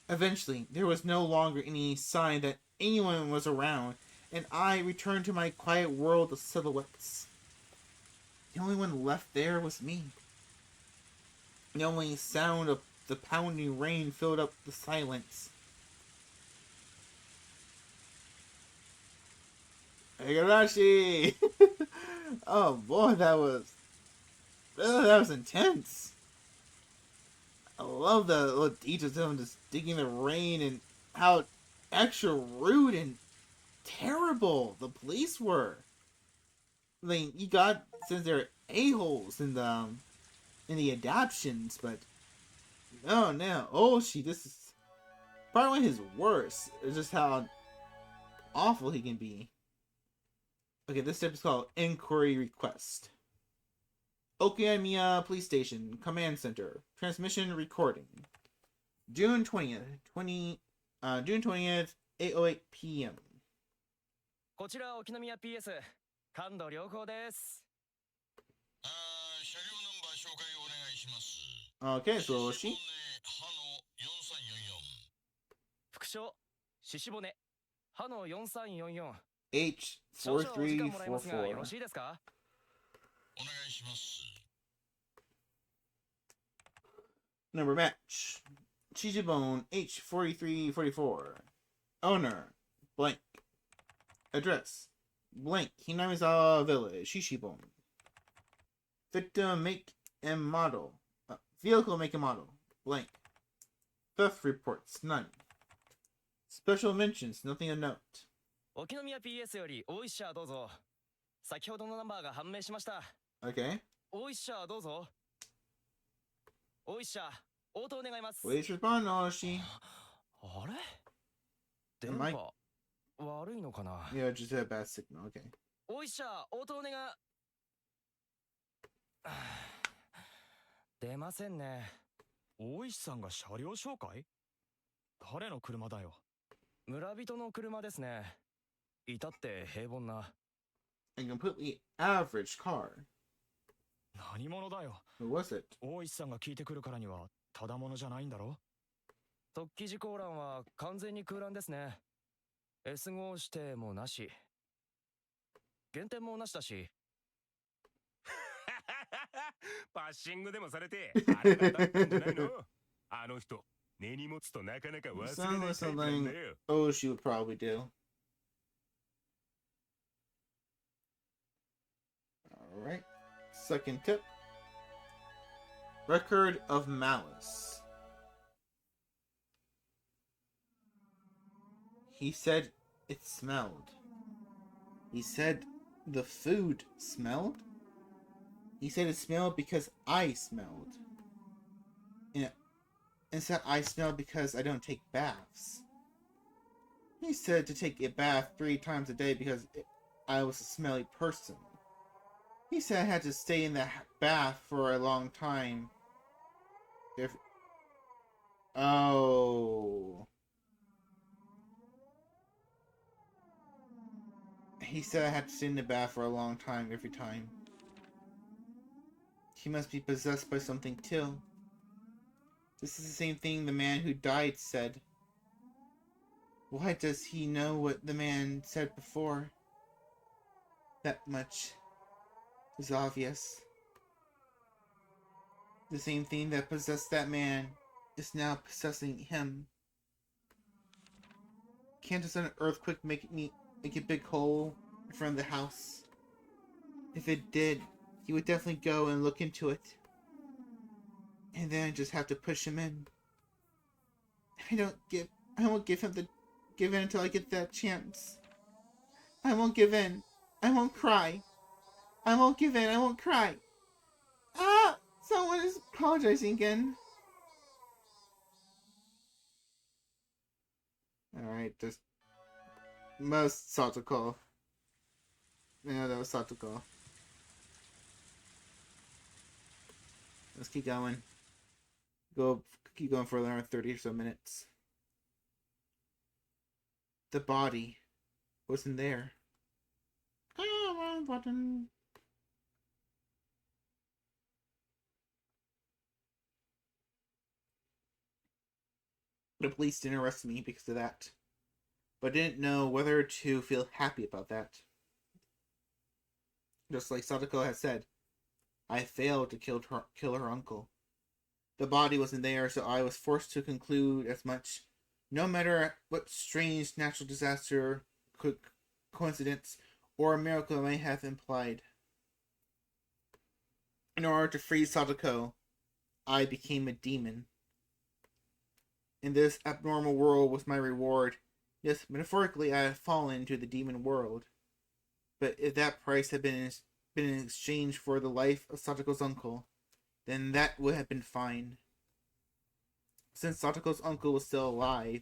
Eventually, there was no longer any sign that anyone was around, and I returned to my quiet world of silhouettes. The only one left there was me. The only sound of the pounding rain filled up the silence. Igarashi! Oh boy, that was intense. I love the little details of him just digging the rain and how extra rude and terrible the police were. I mean, you got since they're a-holes in the adaptions, but no, Oshi, this is probably his worst. It's just how awful he can be. Okay, this step is called Inquiry Request. Okayamiya Police Station, Command Center, Transmission Recording. June 20th, 8:08 p.m.
こちら沖宮 PS 感度良好です。
車両ナンバー紹介をお願いします。
Okay, so Oshi.
副将、獅子骨、歯の4344。
H4344.
少々お時間もらえますがよろしいですか？
お願いします。
Number match. Chijibone H4344. Owner blank. Address blank. Hinamizawa Village, Shishibone. Victim make and model. Vehicle make and model blank. Theft reports none. Special mentions nothing of note.
沖宮 PS より大石社どうぞ。先ほどのナンバーが判明しました。
Okay.
大石社どうぞ。大石社、応答願います。
Please respond, Oshi.
あれ？電
Am I-
波悪いのかな？
Yeah, just a bad signal. Okay.
大石社、応答願出ませんね。
大石さんが車両紹介？誰の車だよ。
村人の車ですね。至って平凡な。
A completely average car.
何者だよ。
Who was it?
大石さんが聞いてくるからにはただものじゃないんだろ。
突起事故欄は完全に空欄ですね。S 号指定もなし。減点もなしだし。
パッシングでもされて腹が立ったんじゃないの？あの人根に持つとなかなか忘れ
Sounds
ない
like
タイプなんだ
something
よ。
Oshi would probably do. Alright. Second tip. Record of malice. He said it smelled. He said the food smelled. He said it smelled because I smelled. And said I smelled because I don't take baths. He said to take a bath 3 times a day because I was a smelly person. He said I had to stay in that bath for a long time. Oh. He said I had to stay in the bath for a long time every time. He must be possessed by something too. This is the same thing the man who died said. Why does he know what the man said before? That much is obvious. The same thing that possessed that man is now possessing him. Can't a sudden earthquake make a big hole in front of the house? If it did, he would definitely go and look into it. And then I just have to push him in. I won't give in until I get that chance. I won't give in. I won't cry. I won't give in. I won't cry. Ah! Someone is apologizing again. Alright, just... Most Satoko. Yeah, that was Satoko. Let's keep going. Keep going for another 30 or so minutes. The body wasn't there. Oh, wrong button. The police didn't arrest me because of that, but didn't know whether to feel happy about that. Just like Sadako had said, I failed to kill her uncle. The body wasn't there, so I was forced to conclude as much. No matter what strange natural disaster, coincidence, or miracle may have implied. In order to free Sadako, I became a demon. In this abnormal world was my reward. Yes, metaphorically I had fallen into the demon world. But if that price had been in exchange for the life of Satoko's uncle, then that would have been fine. Since Satoko's uncle was still alive,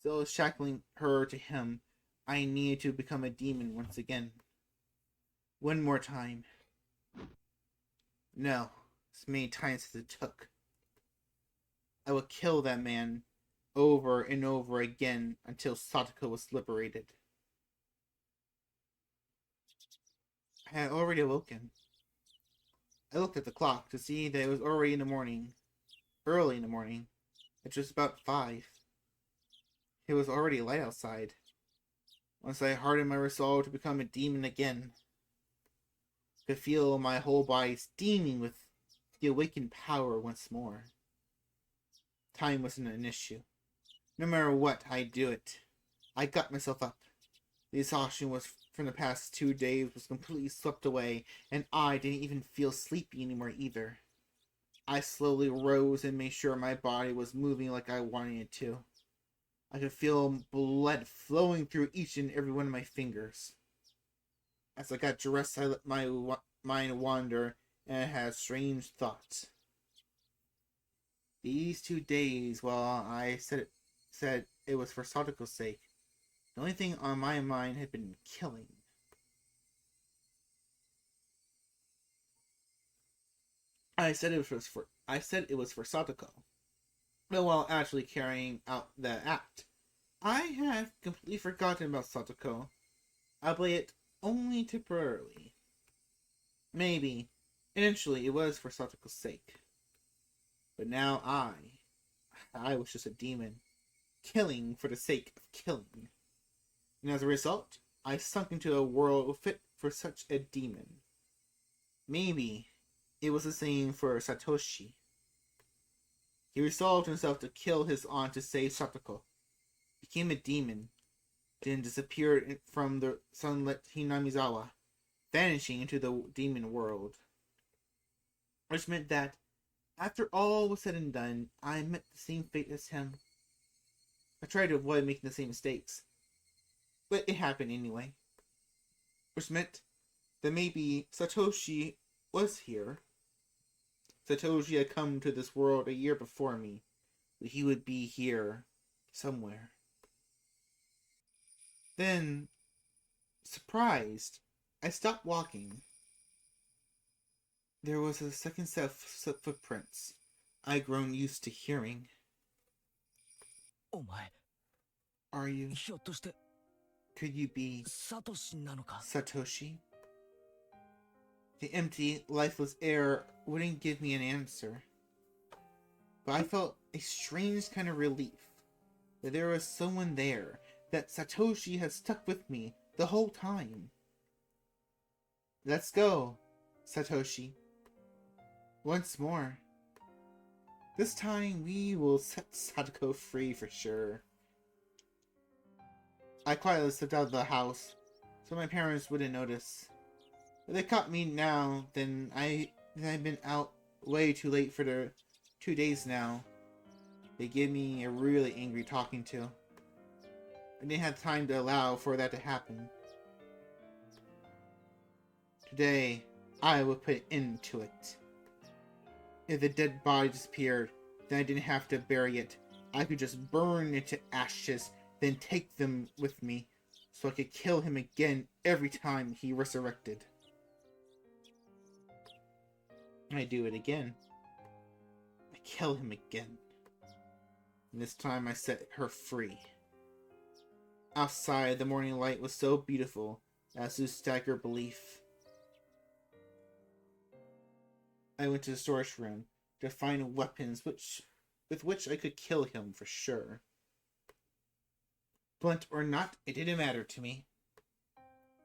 still shackling her to him, I needed to become a demon once again. One more time. No, as many times as it took. I would kill that man over and over again until Satoko was liberated. I had already awoken. I looked at the clock to see that it was already in the morning. Early in the morning. It was about 5. It was already light outside. Once I hardened my resolve to become a demon again, I could feel my whole body steaming with the awakened power once more. Time wasn't an issue. No matter what, I'd do it. I got myself up. The exhaustion was from the past 2 days was completely swept away, and I didn't even feel sleepy anymore either. I slowly rose and made sure my body was moving like I wanted it to. I could feel blood flowing through each and every one of my fingers. As I got dressed, I let my mind wander, and I had strange thoughts. These 2 days, while I said it was for Satoko's sake, the only thing on my mind had been killing. I said it was for Satoko. But while actually carrying out that act, I had completely forgotten about Satoko, albeit only temporarily. Maybe, eventually, it was for Satoko's sake. But now I was just a demon, killing for the sake of killing. And as a result, I sunk into a world fit for such a demon. Maybe it was the same for Satoshi. He resolved himself to kill his aunt to save Satoko, became a demon, then disappeared from the sunlit Hinamizawa, vanishing into the demon world. Which meant that, after all was said and done, I met the same fate as him. I tried to avoid making the same mistakes, but it happened anyway. Which meant that maybe Satoshi was here. Satoshi had come to this world a year before me, but he would be here somewhere. Then, surprised, I stopped walking. There was a second set of footprints I'd grown used to hearing.
お前
Are you?
ひょっとして
Could you be
サトシなのか
Satoshi? The empty, lifeless air wouldn't give me an answer. But I felt a strange kind of relief that there was someone there, that Satoshi had stuck with me the whole time. Let's go, Satoshi. Once more. This time we will set Sadako free for sure. I quietly slipped out of the house, so my parents wouldn't notice. If they caught me now, then I'd been out way too late for their 2 days now. They give me a really angry talking to. I didn't have time to allow for that to happen. Today, I will put an end to it. If the dead body disappeared, then I didn't have to bury it. I could just burn it to ashes, then take them with me, so I could kill him again every time he resurrected. I do it again. I kill him again. And this time I set her free. Outside, the morning light was so beautiful as to stagger belief. I went to the storage room to find weapons with which I could kill him for sure. Blunt or not, it didn't matter to me.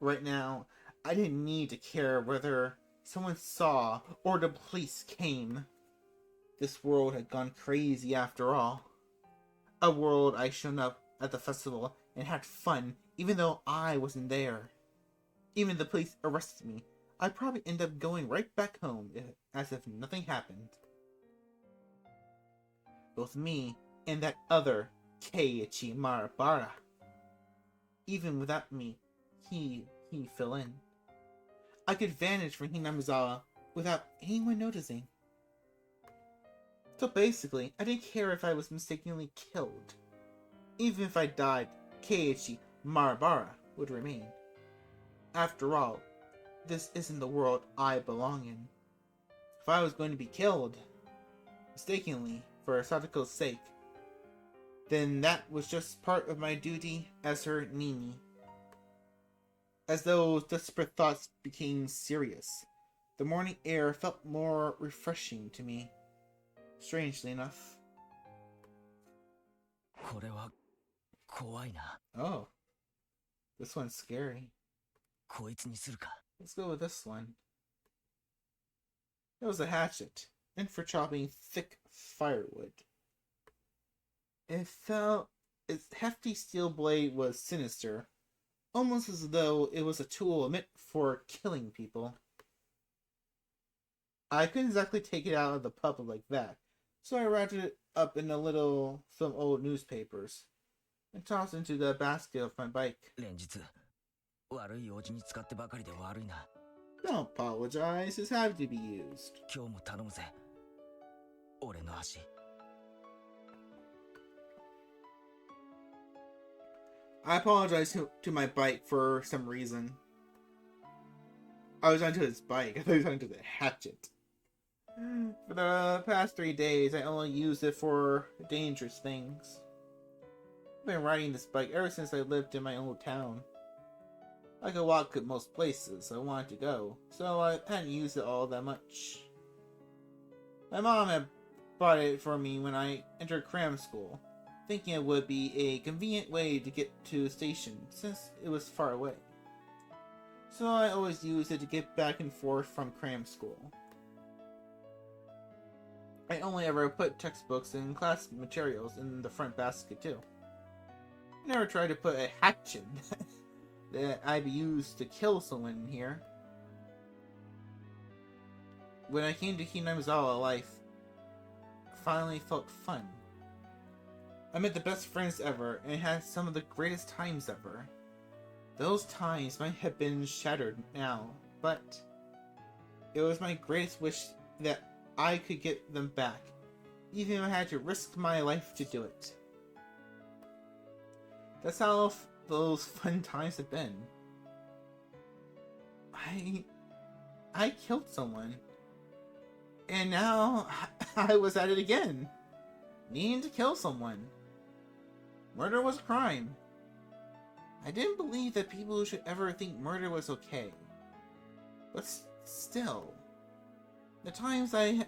Right now, I didn't need to care whether someone saw or the police came. This world had gone crazy after all. A world I shown up at the festival and had fun even though I wasn't there. Even if the police arrested me, I'd probably end up going right back home as if nothing happened. Both me and that other Keiichi Mahabara. Even without me, he fell in. I could vanish from Hinamizawa without anyone noticing. So basically, I didn't care if I was mistakenly killed. Even if I died, Keiichi Mahabara would remain. After all, this isn't the world I belong in. If I was going to be killed, mistakenly, for Sadako's sake, then that was just part of my duty as her Nini. As those desperate thoughts became serious, the morning air felt more refreshing to me. Strangely enough.
これは怖いな。
Oh. This one's scary.
こいつにするか。
Let's go with this one. It was a hatchet, meant for chopping thick firewood. Its hefty steel blade was sinister, almost as though it was a tool meant for killing people. I couldn't exactly take it out of the public like that, so I wrapped it up in some old newspapers and tossed it into the basket of my bike.
連日悪い用事に使ってばかりで悪いな。
Don't apologize, it's happy to be used.
今日も頼むぜ。俺の足。
I apologize to my bike for some reason. I was onto his bike. I thought he was onto the hatchet. For the past 3 days, I only used it for dangerous things. I've been riding this bike ever since I lived in my old town. I could walk at most places I wanted to go, so I hadn't used it all that much. My mom had bought it for me when I entered cram school, thinking it would be a convenient way to get to the station since it was far away. So I always used it to get back and forth from cram school. I only ever put textbooks and class materials in the front basket too. I never tried to put a hatchet that I'd used to kill someone in here. When I came to Hinamizawa, life finally felt fun. I met the best friends ever and had some of the greatest times ever. Those times might have been shattered now, but it was my greatest wish that I could get them back, even if I had to risk my life to do it. That's how those fun times have been. I killed someone, and now I was at it again, needing to kill someone. Murder was a crime. I didn't believe that people should ever think murder was okay. But still, the times I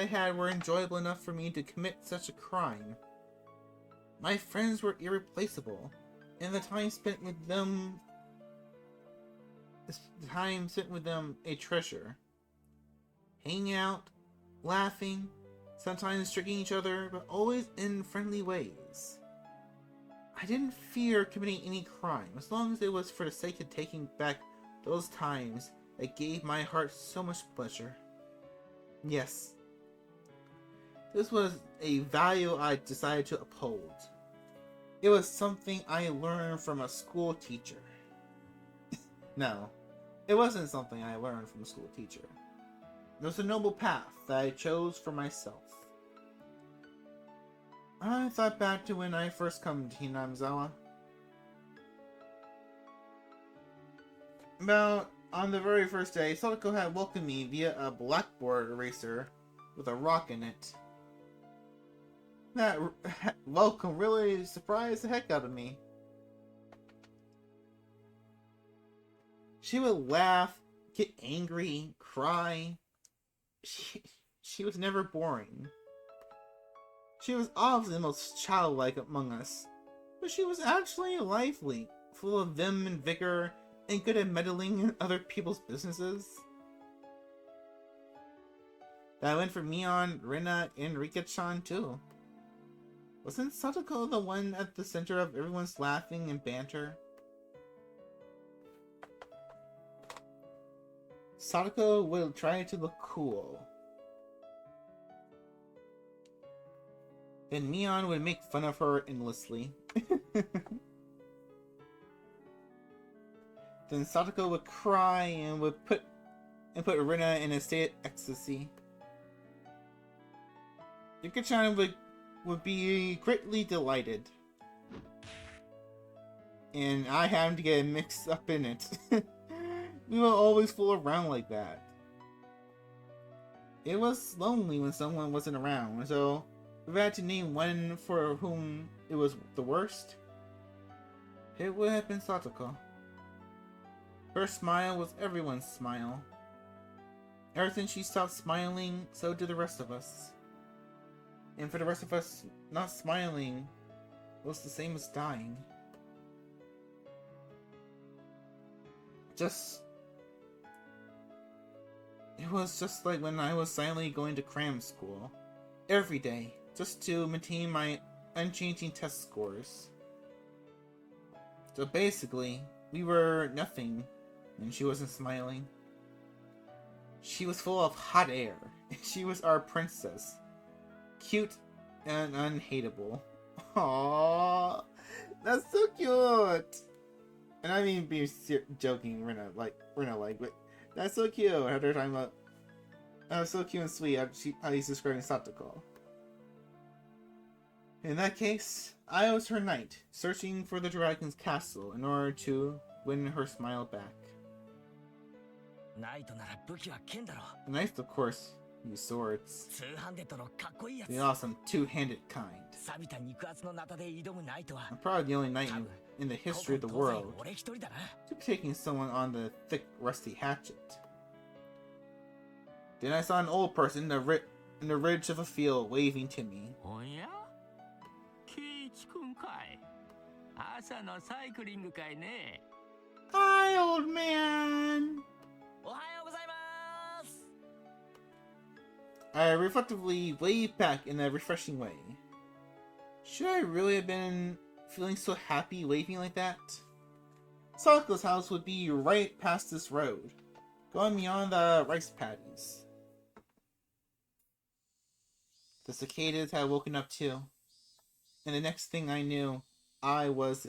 had were enjoyable enough for me to commit such a crime. My friends were irreplaceable, and the time spent with them a treasure. Hanging out, laughing, sometimes tricking each other, but always in friendly ways. I didn't fear committing any crime, as long as it was for the sake of taking back those times that gave my heart so much pleasure. Yes, This was a value I decided to uphold. It was something I learned from a school teacher. No, it wasn't something I learned from a school teacher. It was a noble path that I chose for myself. I thought back to when I first come to Hinamizawa. About on the very first day, Sadako had welcomed me via a blackboard eraser with a rock in it. That welcome really surprised the heck out of me. She would laugh, get angry, cry. She was never boring. She was obviously the most childlike among us, but she was actually lively, full of vim and vigor, and good at meddling in other people's businesses. That went for Mion, Rina, and Rika-chan too. Wasn't Sadako the one at the center of everyone's laughing and banter? Sadako would try to look cool. Then Mion would make fun of her endlessly. Then Sadako would cry and would put Rina in a state of ecstasy. Yuka-chan would be greatly delighted. And I happened to get mixed up in it. We would always fool around like that. It was lonely when someone wasn't around, so if I had to name one for whom it was the worst, it would have been Sadako. Her smile was everyone's smile. Ever since she stopped smiling, so did the rest of us. And for the rest of us, not smiling was the same as dying. It was just like when I was silently going to cram school. Every day, just to maintain my unchanging test scores. So basically, we were nothing when she wasn't smiling. She was full of hot air. She was our princess. Cute and unhateable. Aww, that's so cute. And I mean, be joking, Rina, but that's so cute. I heard her talking about that was so cute and sweet how he's describing Sadako. In that case, I was her knight, searching for the dragon's castle in order to win her smile back. The knights, of course, use swords. The awesome two-handed kind. I'm probably the only knight in the history of the world to be taking someone on the thick, rusty hatchet. Then I saw an old person in the ridge of a field waving to me. Hi, old man! I reflectively waved back in a refreshing way. Should I really have been feeling so happy waving like that? Sadako's house would be right past this road, going beyond the rice paddies. The cicadas had woken up too, and the next thing I knew, I was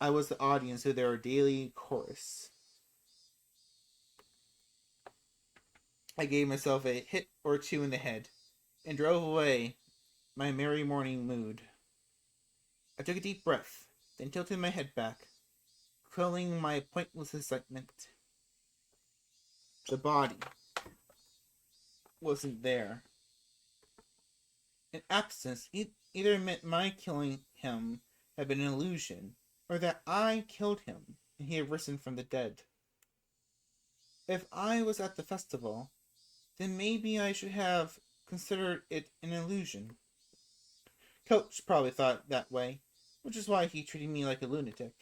the audience of their daily chorus. I gave myself a hit or two in the head, and drove away my merry morning mood. I took a deep breath, then tilted my head back, quelling my pointless excitement. The body wasn't there. An absence either meant my killing him had been an illusion, or that I killed him and he had risen from the dead. If I was at the festival, then maybe I should have considered it an illusion. Coach probably thought that way, which is why he treated me like a lunatic.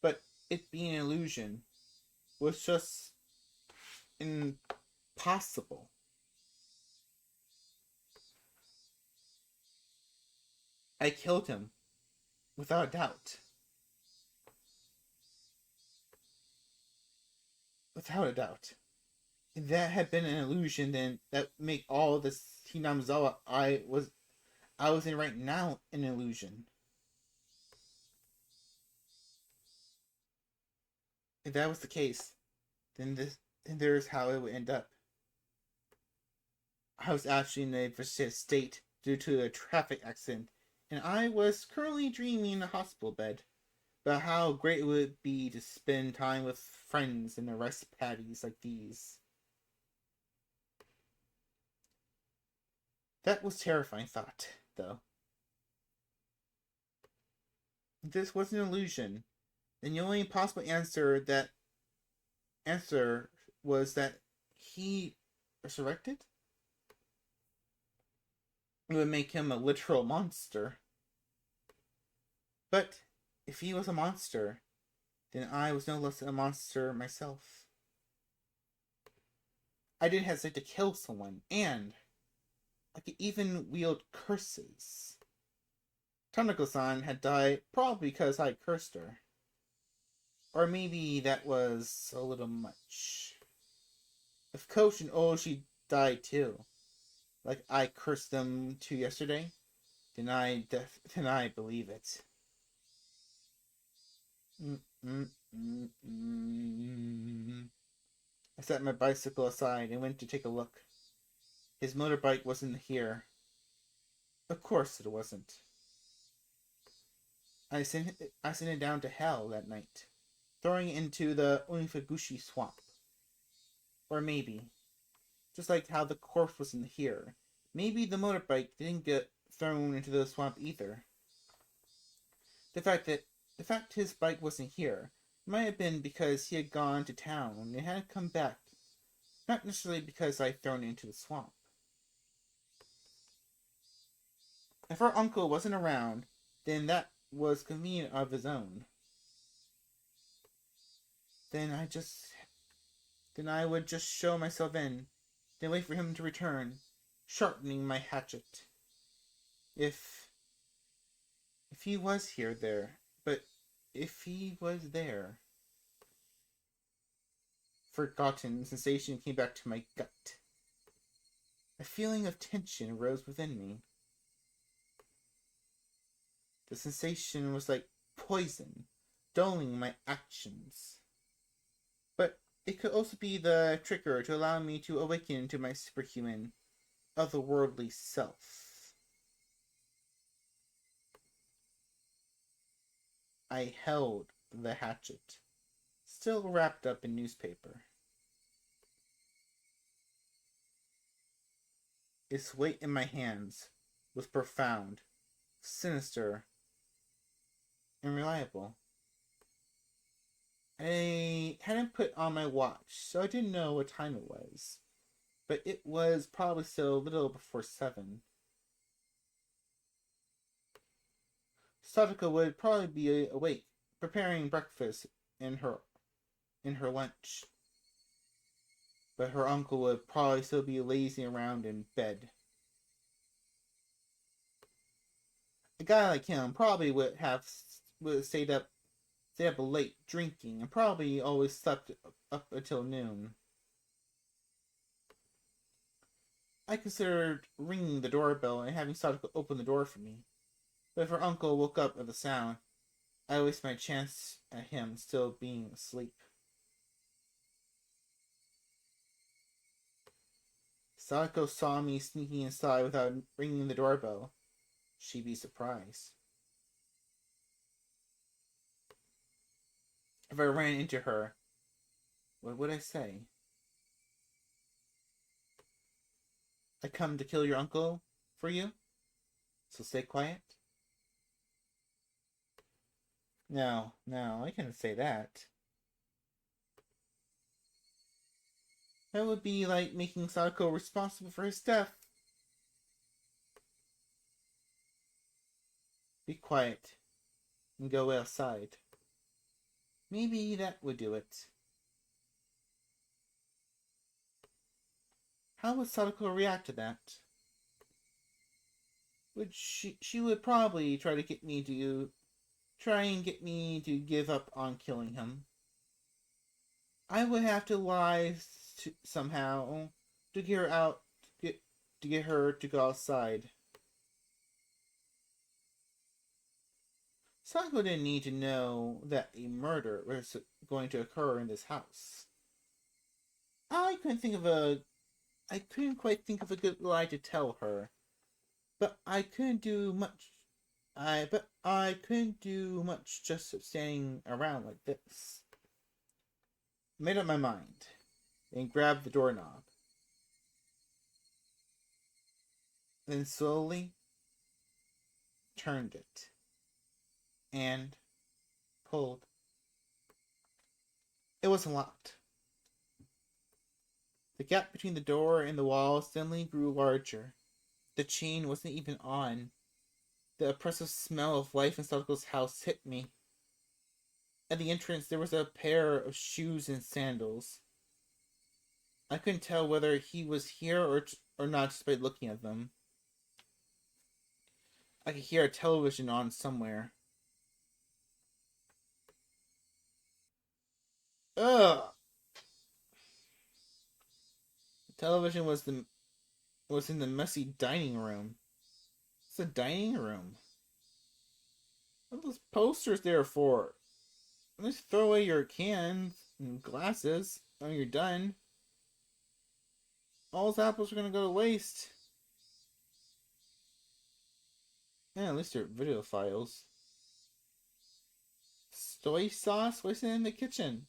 But it being an illusion was just impossible. I killed him, without a doubt. Without a doubt. if that had been an illusion, then that would make all this Hinamizawa I was in right now an illusion. If that was the case, then there's how it would end up. I was actually in a vicious state due to a traffic accident, and I was currently dreaming in a hospital bed about how great it would be to spend time with friends and rice paddies like these. That was a terrifying thought, though. If this was an illusion, then the only possible answer was that he resurrected? It would make him a literal monster. But if he was a monster, then I was no less a monster myself. I didn't hesitate to kill someone, and I could even wield curses. Tanako-san had died probably because I cursed her. Or maybe that was a little much. If Coach and Oshi died too, like I cursed them to yesterday, then I believe it. I set my bicycle aside and went to take a look. His motorbike wasn't here. Of course it wasn't. I sent it down to hell that night, throwing it into the Onifuguchi swamp. Or maybe, just like how the corpse wasn't here, maybe the motorbike didn't get thrown into the swamp either. The fact his bike wasn't here might have been because he had gone to town and had come back, not necessarily because I'd thrown it into the swamp. If our uncle wasn't around, then that was convenient of his own. Then I would just show myself in, then wait for him to return, sharpening my hatchet. If he was if he was there. Forgotten sensation came back to my gut. A feeling of tension rose within me. The sensation was like poison, dulling my actions. But it could also be the trigger to allow me to awaken to my superhuman, otherworldly self. I held the hatchet, still wrapped up in newspaper. Its weight in my hands was profound, sinister, and reliable. I hadn't put on my watch, so I didn't know what time it was, but it was probably still a little before 7. Sadako would probably be awake, preparing breakfast in her lunch. But her uncle would probably still be lazing around in bed. A guy like him probably would stayed up late drinking and probably always slept up until noon. I considered ringing the doorbell and having Sadako open the door for me. But if her uncle woke up at the sound, I wasted my chance at him still being asleep. Sadako saw me sneaking inside without ringing the doorbell. She'd be surprised. If I ran into her, what would I say? I come to kill your uncle for you, so stay quiet? No, I couldn't say that. That would be like making Sadako responsible for his death. Be quiet and go outside. Maybe that would do it. How would Sadako react to that? She would probably try and get me to give up on killing him. I would have to lie somehow to get her out, to get her to go outside. Sako didn't need to know that a murder was going to occur in this house. I couldn't quite think of a good lie to tell her, but I couldn't do much. I couldn't do much just standing around like this. I made up my mind and grabbed the doorknob. Then slowly turned it and pulled. It wasn't locked. The gap between the door and the wall suddenly grew larger. The chain wasn't even on. The oppressive smell of life in Sadako's house hit me. At the entrance, there was a pair of shoes and sandals. I couldn't tell whether he was here or not just by looking at them. I could hear a television on somewhere. Ugh! The television was in the messy dining room. It's a dining room. What are those posters there for? Just throw away your cans and glasses when you're done. All those apples are gonna go to waste. Yeah, at least they're video files. Soy sauce wasted in the kitchen.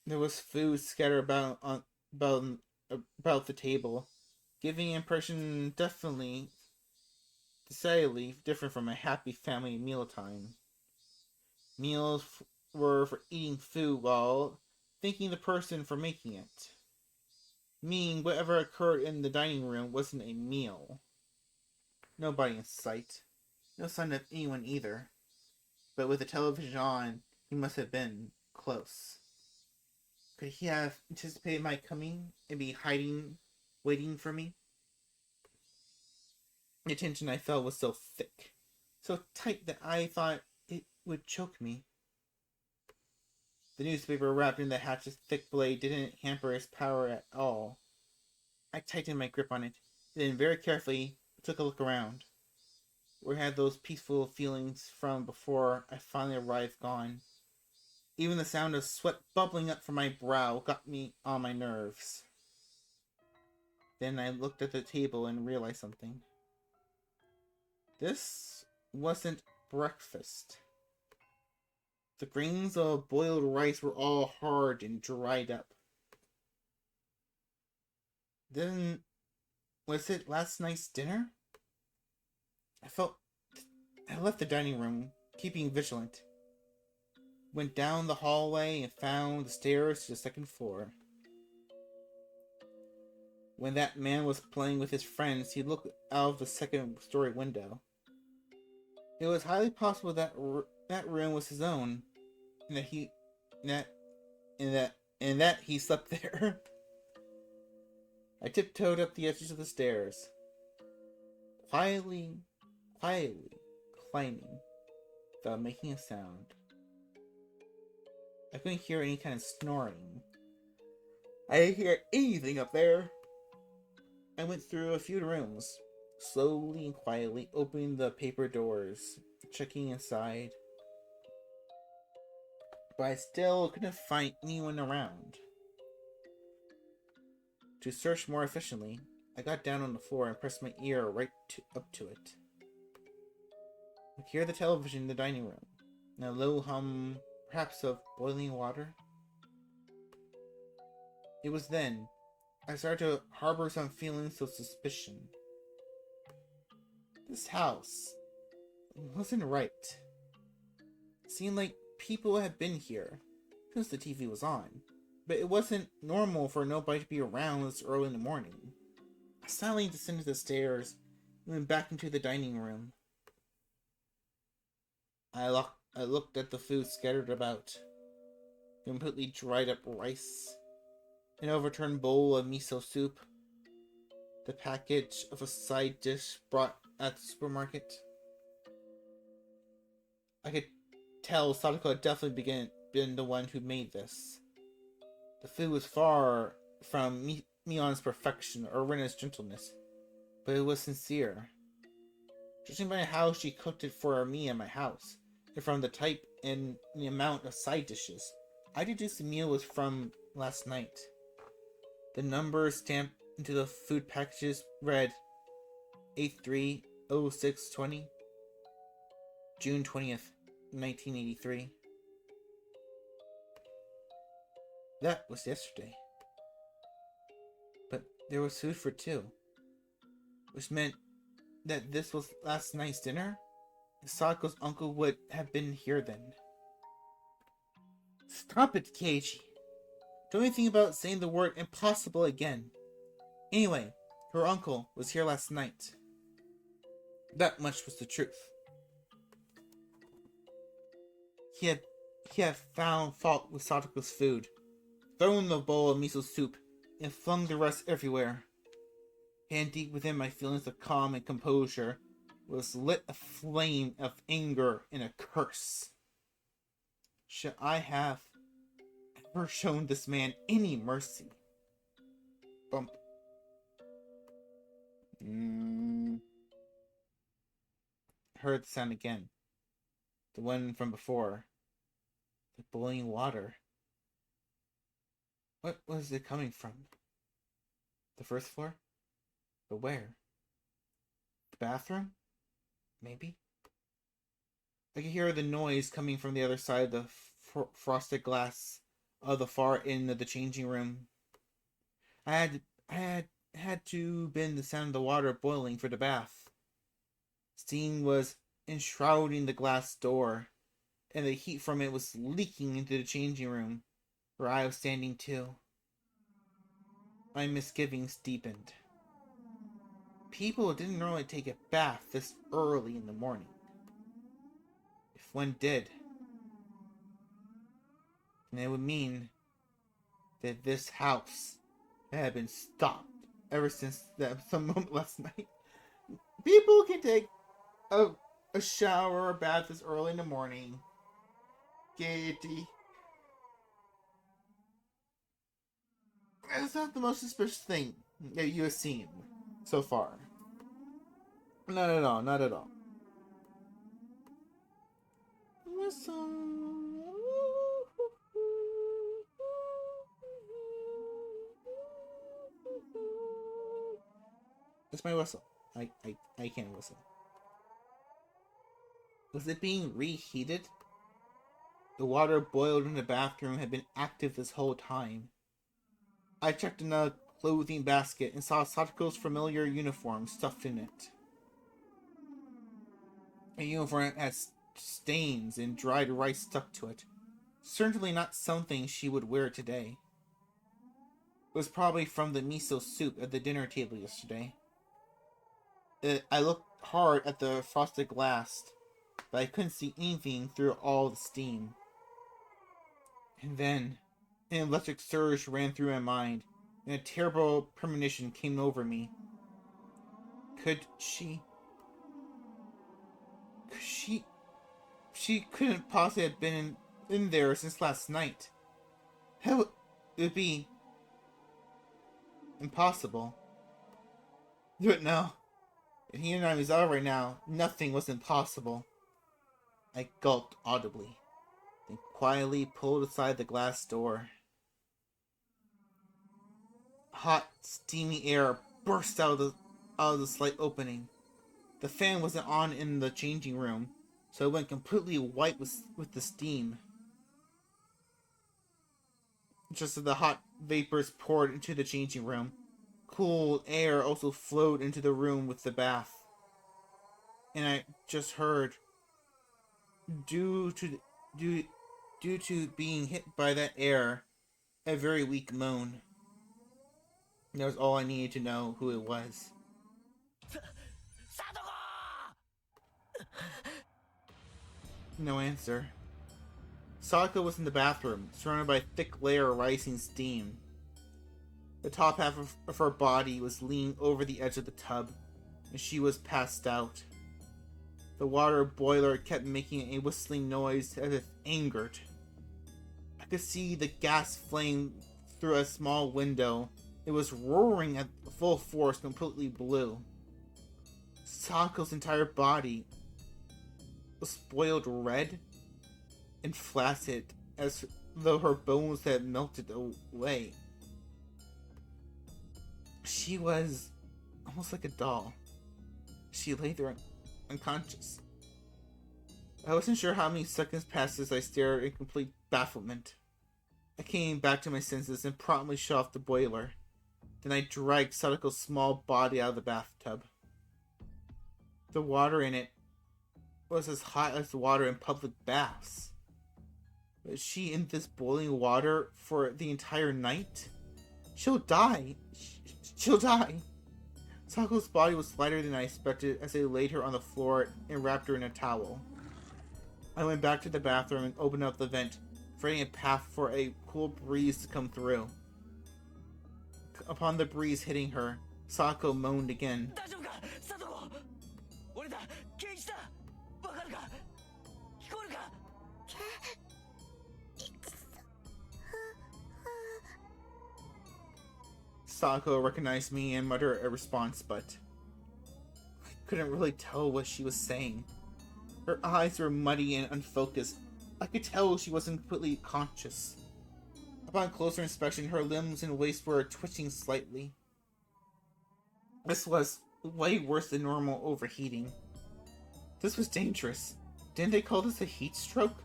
There was food scattered about the table, giving an impression decidedly different from a happy family mealtime. Meals were for eating food while thanking the person for making it. Meaning whatever occurred in the dining room wasn't a meal. Nobody in sight. No sign of anyone either. But with the television on, he must have been close. Could he have anticipated my coming and be hiding, waiting for me? The tension I felt was so thick, so tight that I thought it would choke me. The newspaper wrapped in the hatchet's thick blade didn't hamper its power at all. I tightened my grip on it, then very carefully took a look around. Where had those peaceful feelings from before I finally arrived gone? Even the sound of sweat bubbling up from my brow got me on my nerves. Then I looked at the table and realized something. This wasn't breakfast. The grains of boiled rice were all hard and dried up. Then, was it last night's dinner? I left the dining room, keeping vigilant. Went down the hallway and found the stairs to the second floor. When that man was playing with his friends, he looked out of the second-story window. It was highly possible that that room was his own, and that he slept there. I tiptoed up the edges of the stairs, quietly climbing, without making a sound. I couldn't hear any kind of snoring. I didn't hear anything up there. I went through a few rooms, slowly and quietly opening the paper doors, checking inside. But I still couldn't find anyone around. To search more efficiently, I got down on the floor and pressed my ear up to it. I could hear the television in the dining room, and a low hum, perhaps of boiling water. It was then I started to harbor some feelings of suspicion. This house wasn't right. It seemed like people had been here since the TV was on, but it wasn't normal for nobody to be around this early in the morning. I silently descended the stairs and went back into the dining room. I looked at the food scattered about. Completely dried up rice, an overturned bowl of miso soup, the package of a side dish brought at the supermarket. I could tell Sadako had definitely been the one who made this. The food was far from Mion's perfection or Rena's gentleness, but it was sincere. Judging by how she cooked it for me in my house, and from the type and the amount of side dishes, I deduced the meal was from last night. The number stamped into the food packages read 830620, June 20th, 1983. That was yesterday. But there was food for two, which meant that this was last night's dinner? Sadako's uncle would have been here then. Stop it, Keiichi. Don't even think about saying the word impossible again. Anyway, her uncle was here last night. That much was the truth. He had found fault with Sadako's food, thrown the bowl of miso soup, and flung the rest everywhere. And deep within my feelings of calm and composure was lit a flame of anger and a curse. Should I have ever shown this man any mercy? Bump. Heard the sound again. The one from before. The boiling water. What was it coming from? The first floor? But where? The bathroom? Maybe? I could hear the noise coming from the other side of the frosted glass of the far end of the changing room. I had to bend the sound of the water boiling for the bath. Steam was enshrouding the glass door, and the heat from it was leaking into the changing room, where I was standing too. My misgivings deepened. People didn't normally take a bath this early in the morning. If one did, then it would mean that this house had been stopped ever since some moment last night. People can take a shower or a bath this early in the morning. Gaiety. That's not the most suspicious thing that you have seen so far. Not at all, not at all. That's my whistle. I can't whistle. Was it being reheated? The water boiled in the bathroom had been active this whole time. I checked in the clothing basket and saw Sadako's familiar uniform stuffed in it. A uniform had stains and dried rice stuck to it. Certainly not something she would wear today. It was probably from the miso soup at the dinner table yesterday. I looked hard at the frosted glass, but I couldn't see anything through all the steam. And then, an electric surge ran through my mind, and a terrible premonition came over me. Could she... She couldn't possibly have been in there since last night. How it would be... impossible. But no. If he and I was out right now, nothing was impossible. I gulped audibly, then quietly pulled aside the glass door. Hot, steamy air burst out of the slight opening. The fan wasn't on in the changing room, so it went completely white with the steam. Just as the hot vapors poured into the changing room, cool air also flowed into the room with the bath. And I just heard, due to being hit by that air, a very weak moan. And that was all I needed to know who it was. No answer. Sadako was in the bathroom, surrounded by a thick layer of rising steam. The top half of her body was leaning over the edge of the tub, and she was passed out. The water boiler kept making a whistling noise as if angered. I could see the gas flame through a small window. It was roaring at full force, completely blue. Sako's entire body was boiled red and flaccid, as though her bones had melted away. She was almost like a doll. She lay there unconscious. I wasn't sure how many seconds passed as I stared in complete bafflement. I came back to my senses and promptly shut off the boiler. Then I dragged Sadako's small body out of the bathtub. The water in it was as hot as the water in public baths. Was she in this boiling water for the entire night? She'll die. She'll die. Sako's body was lighter than I expected as they laid her on the floor and wrapped her in a towel. I went back to the bathroom and opened up the vent, creating a path for a cool breeze to come through. Upon the breeze hitting her, Sako moaned again.
大丈夫かサトコ俺だケイチだわかるか聞こえるか
Sako recognized me and muttered a response, but I couldn't really tell what she was saying. Her eyes were muddy and unfocused. I could tell she wasn't completely conscious. Upon closer inspection, her limbs and waist were twitching slightly. This was way worse than normal overheating. This was dangerous. Didn't they call this a heat stroke?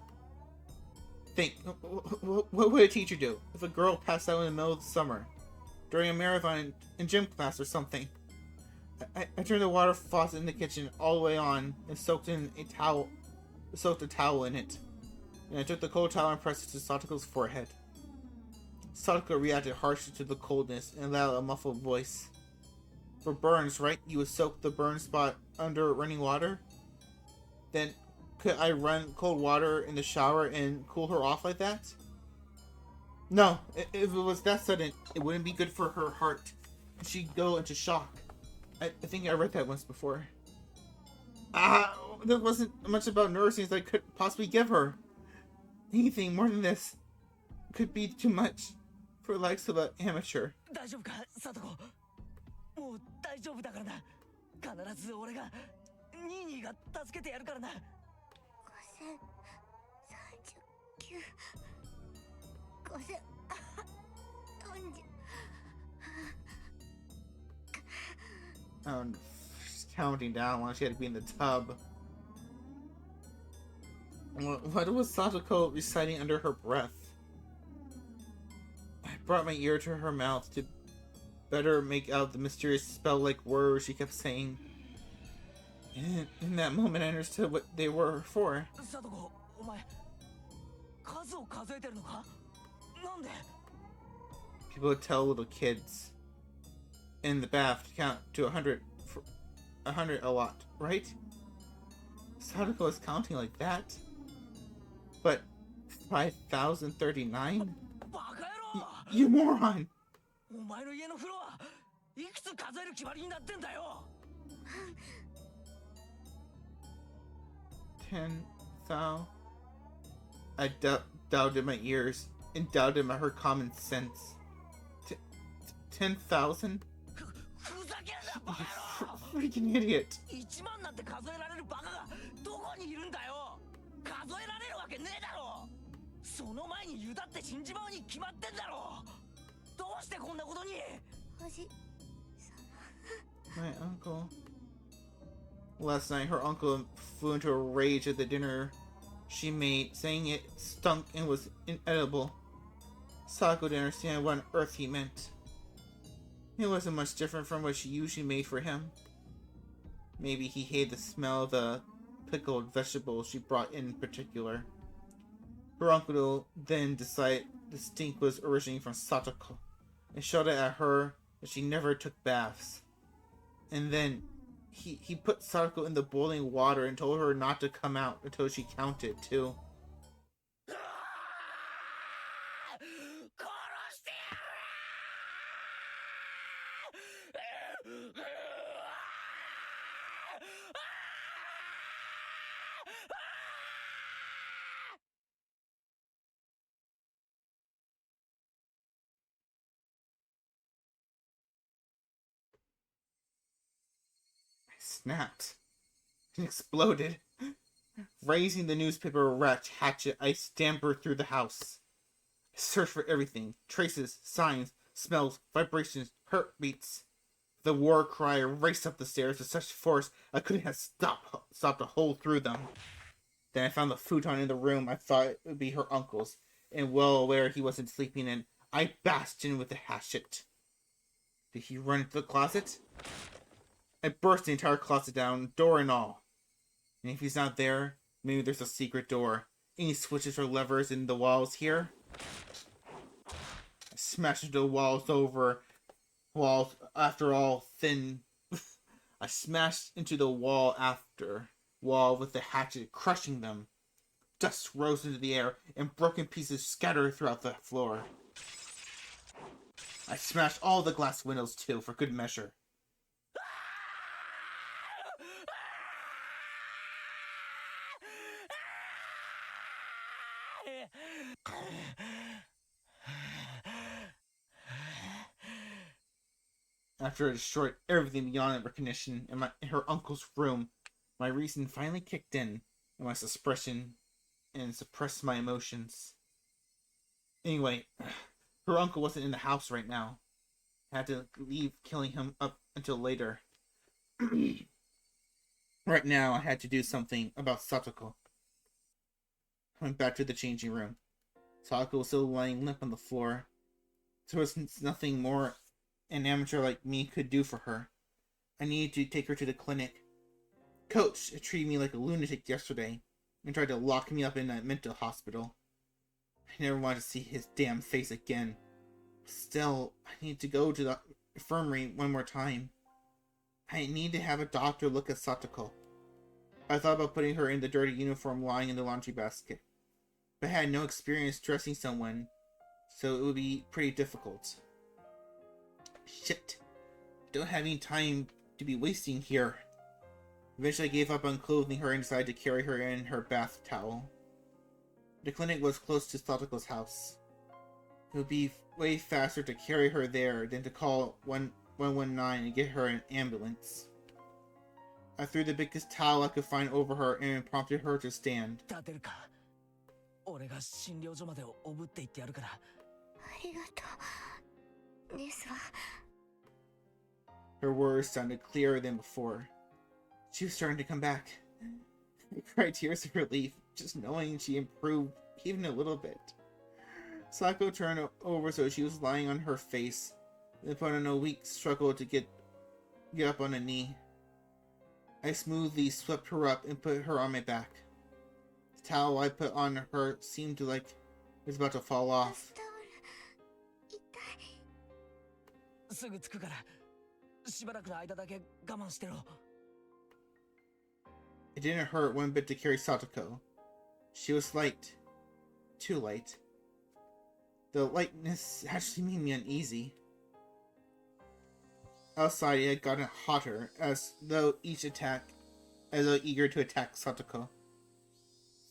Think, what would a teacher do if a girl passed out in the middle of the summer? During a marathon in gym class or something? I turned the water faucet in the kitchen all the way on and soaked a towel in it. And I took the cold towel and pressed it to Satoko's forehead. Satoko reacted harshly to the coldness and let out a muffled voice. For burns, right? You would soak the burn spot under running water? Then could I run cold water in the shower and cool her off like that? No, if it was that sudden, it wouldn't be good for her heart. She'd go into shock. I think I read that once before. There wasn't much about nursing as I could possibly give her. Anything more than this could be too much for the likes of an amateur.
大丈夫かサトコもう大丈夫だからな必ず俺がニーニーが助けてやるからな
She's counting down while she had to be in the tub. What was Satoko reciting under her breath? I brought my ear to her mouth to better make out the mysterious spell-like words she kept saying. And in that moment, I understood what they were for.
サトコお前数を数えてるのかなんで
People would tell little kids in the bath to count to 100 a lot, right? Sadako was counting like that. But 5,039?
バカ野郎
You moron!
お前の家のフロアいくつ数える決まりになってんだよ
10,000. I doubted my ears and doubted her common sense. 10,000?
ふざけんなバ
You
カ野郎
freaking idiot!
1万なんて数えられるバカがどこにいるんだよ数えられるわけねえだろその前にユダって死んじまうに決まってんだろどうしてこんなことに
My uncle. Last night, her uncle flew into a rage at the dinner she made, saying it stunk and was inedible. Sako didn't understand what on earth he meant. It wasn't much different from what she usually made for him. Maybe he hated the smell of the pickled vegetables she brought in particular. Her uncle then decided the stink was originating from Satoko and shouted at her that she never took baths. And then he put Satoko in the boiling water and told her not to come out until she counted too.
殺してやる
I snapped and exploded. Raising the newspaper hatchet, I scampered through the house. I searched for everything. Traces, signs, smells, vibrations, heartbeats. The war cry raced up the stairs with such force I couldn't have stopped a hole through them. Then I found the futon in the room I thought it would be her uncle's, and well aware he wasn't sleeping in, I bashed in with the hatchet. Did he run into the closet? I burst the entire closet down, door and all. And if he's not there, maybe there's a secret door. Any switches or levers in the walls here? I smashed into the walls after all thin. I smashed into the wall with the hatchet, crushing them. Dust rose into the air, and broken pieces scattered throughout the floor. I smashed all the glass windows too, for good measure. After I destroyed everything beyond recognition in her uncle's room, my reason finally kicked in, and my suppression and suppressed my emotions. Anyway, her uncle wasn't in the house right now. I had to leave killing him up until later. Right now, I had to do something about Satoko. I went back to the changing room. Satoko was still lying limp on the floor. There was nothing more an amateur like me could do for her. I needed to take her to the clinic. Coach treated me like a lunatic yesterday and tried to lock me up in a mental hospital. I never wanted to see his damn face again. Still, I need to go to the infirmary one more time. I need to have a doctor look at Satoko. I thought about putting her in the dirty uniform lying in the laundry basket, but I had no experience dressing someone, so it would be pretty difficult. Shit. Don't have any time to be wasting here. Eventually I gave up on clothing her and decided to carry her in her bath towel. The clinic was close to Satoko's house. It would be way faster to carry her there than to call 119 and get her an ambulance. I threw the biggest towel I could find over her and prompted her to stand.
立てるか。俺が診療所までおぶって行ってやるから。
ありがとう。ですわ。
Her words sounded clearer than before. She was starting to come back. I cried tears of relief, just knowing she improved even a little bit. Sako turned over so she was lying on her face, then put on a weak struggle to get up on a knee. I smoothly swept her up and put her on my back. The towel I put on her seemed like it was about to fall off.
すぐ着くから。しばらくの間だけ我慢してろ。
It didn't hurt one bit to carry Satoko. She was light. Too light. The lightness actually made me uneasy. Outside it had gotten hotter, as though eager to attack Satoko.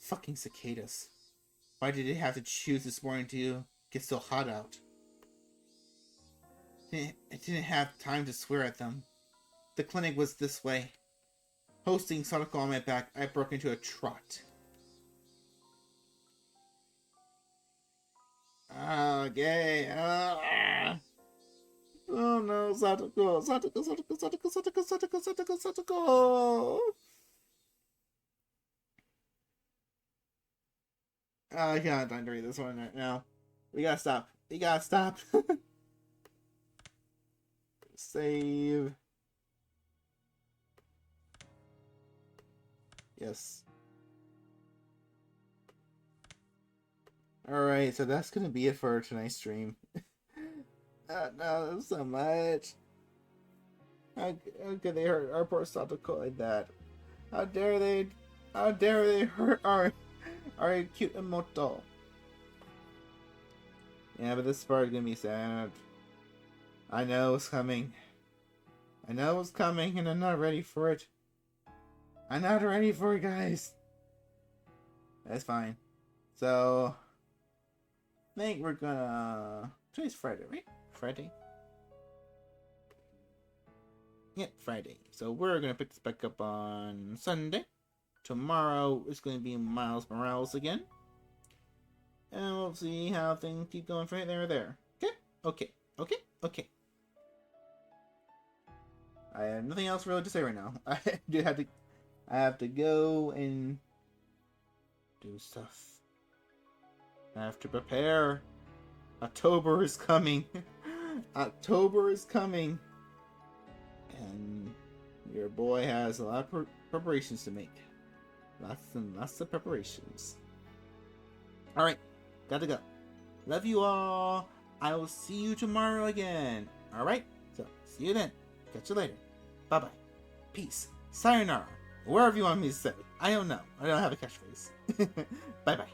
Fucking cicadas. Why did they have to choose this morning to get so hot out? I didn't have time to swear at them. The clinic was this way. Hosting Satoko on my back, I broke into a trot. Okay. Oh no, Satoko! Satoko! Satoko! Satoko! Satoko! Satoko! Satoko! Satoko! I can't time to read this one right now. We gotta stop. We gotta stop. Save. Yes. Alright, so that's gonna be it for tonight's stream. No, so much. How could they hurt our poor Satoko like that? How dare they hurt our cute Emoto? Yeah, but this part is gonna be sad. I know it's coming. I know it's coming, and I'm not ready for it. I'm not ready for it, guys. That's fine. So, I think we're gonna... Today's Friday, right? Friday? Yeah, Friday. So we're gonna pick this back up on Sunday. Tomorrow is gonna be Miles Morales again. And we'll see how things keep going from there or there. Okay? Okay. I have nothing else really to say right now. I have to go and do stuff. I have to prepare. October is coming. October is coming. And your boy has a lot of preparations to make. Lots and lots of preparations. Alright, gotta go. Love you all. I will see you tomorrow again. Alright? So, see you then. Catch you later. Bye-bye. Peace. Sayonara. Wherever you want me to say. I don't know. I don't have a catchphrase. Bye-bye.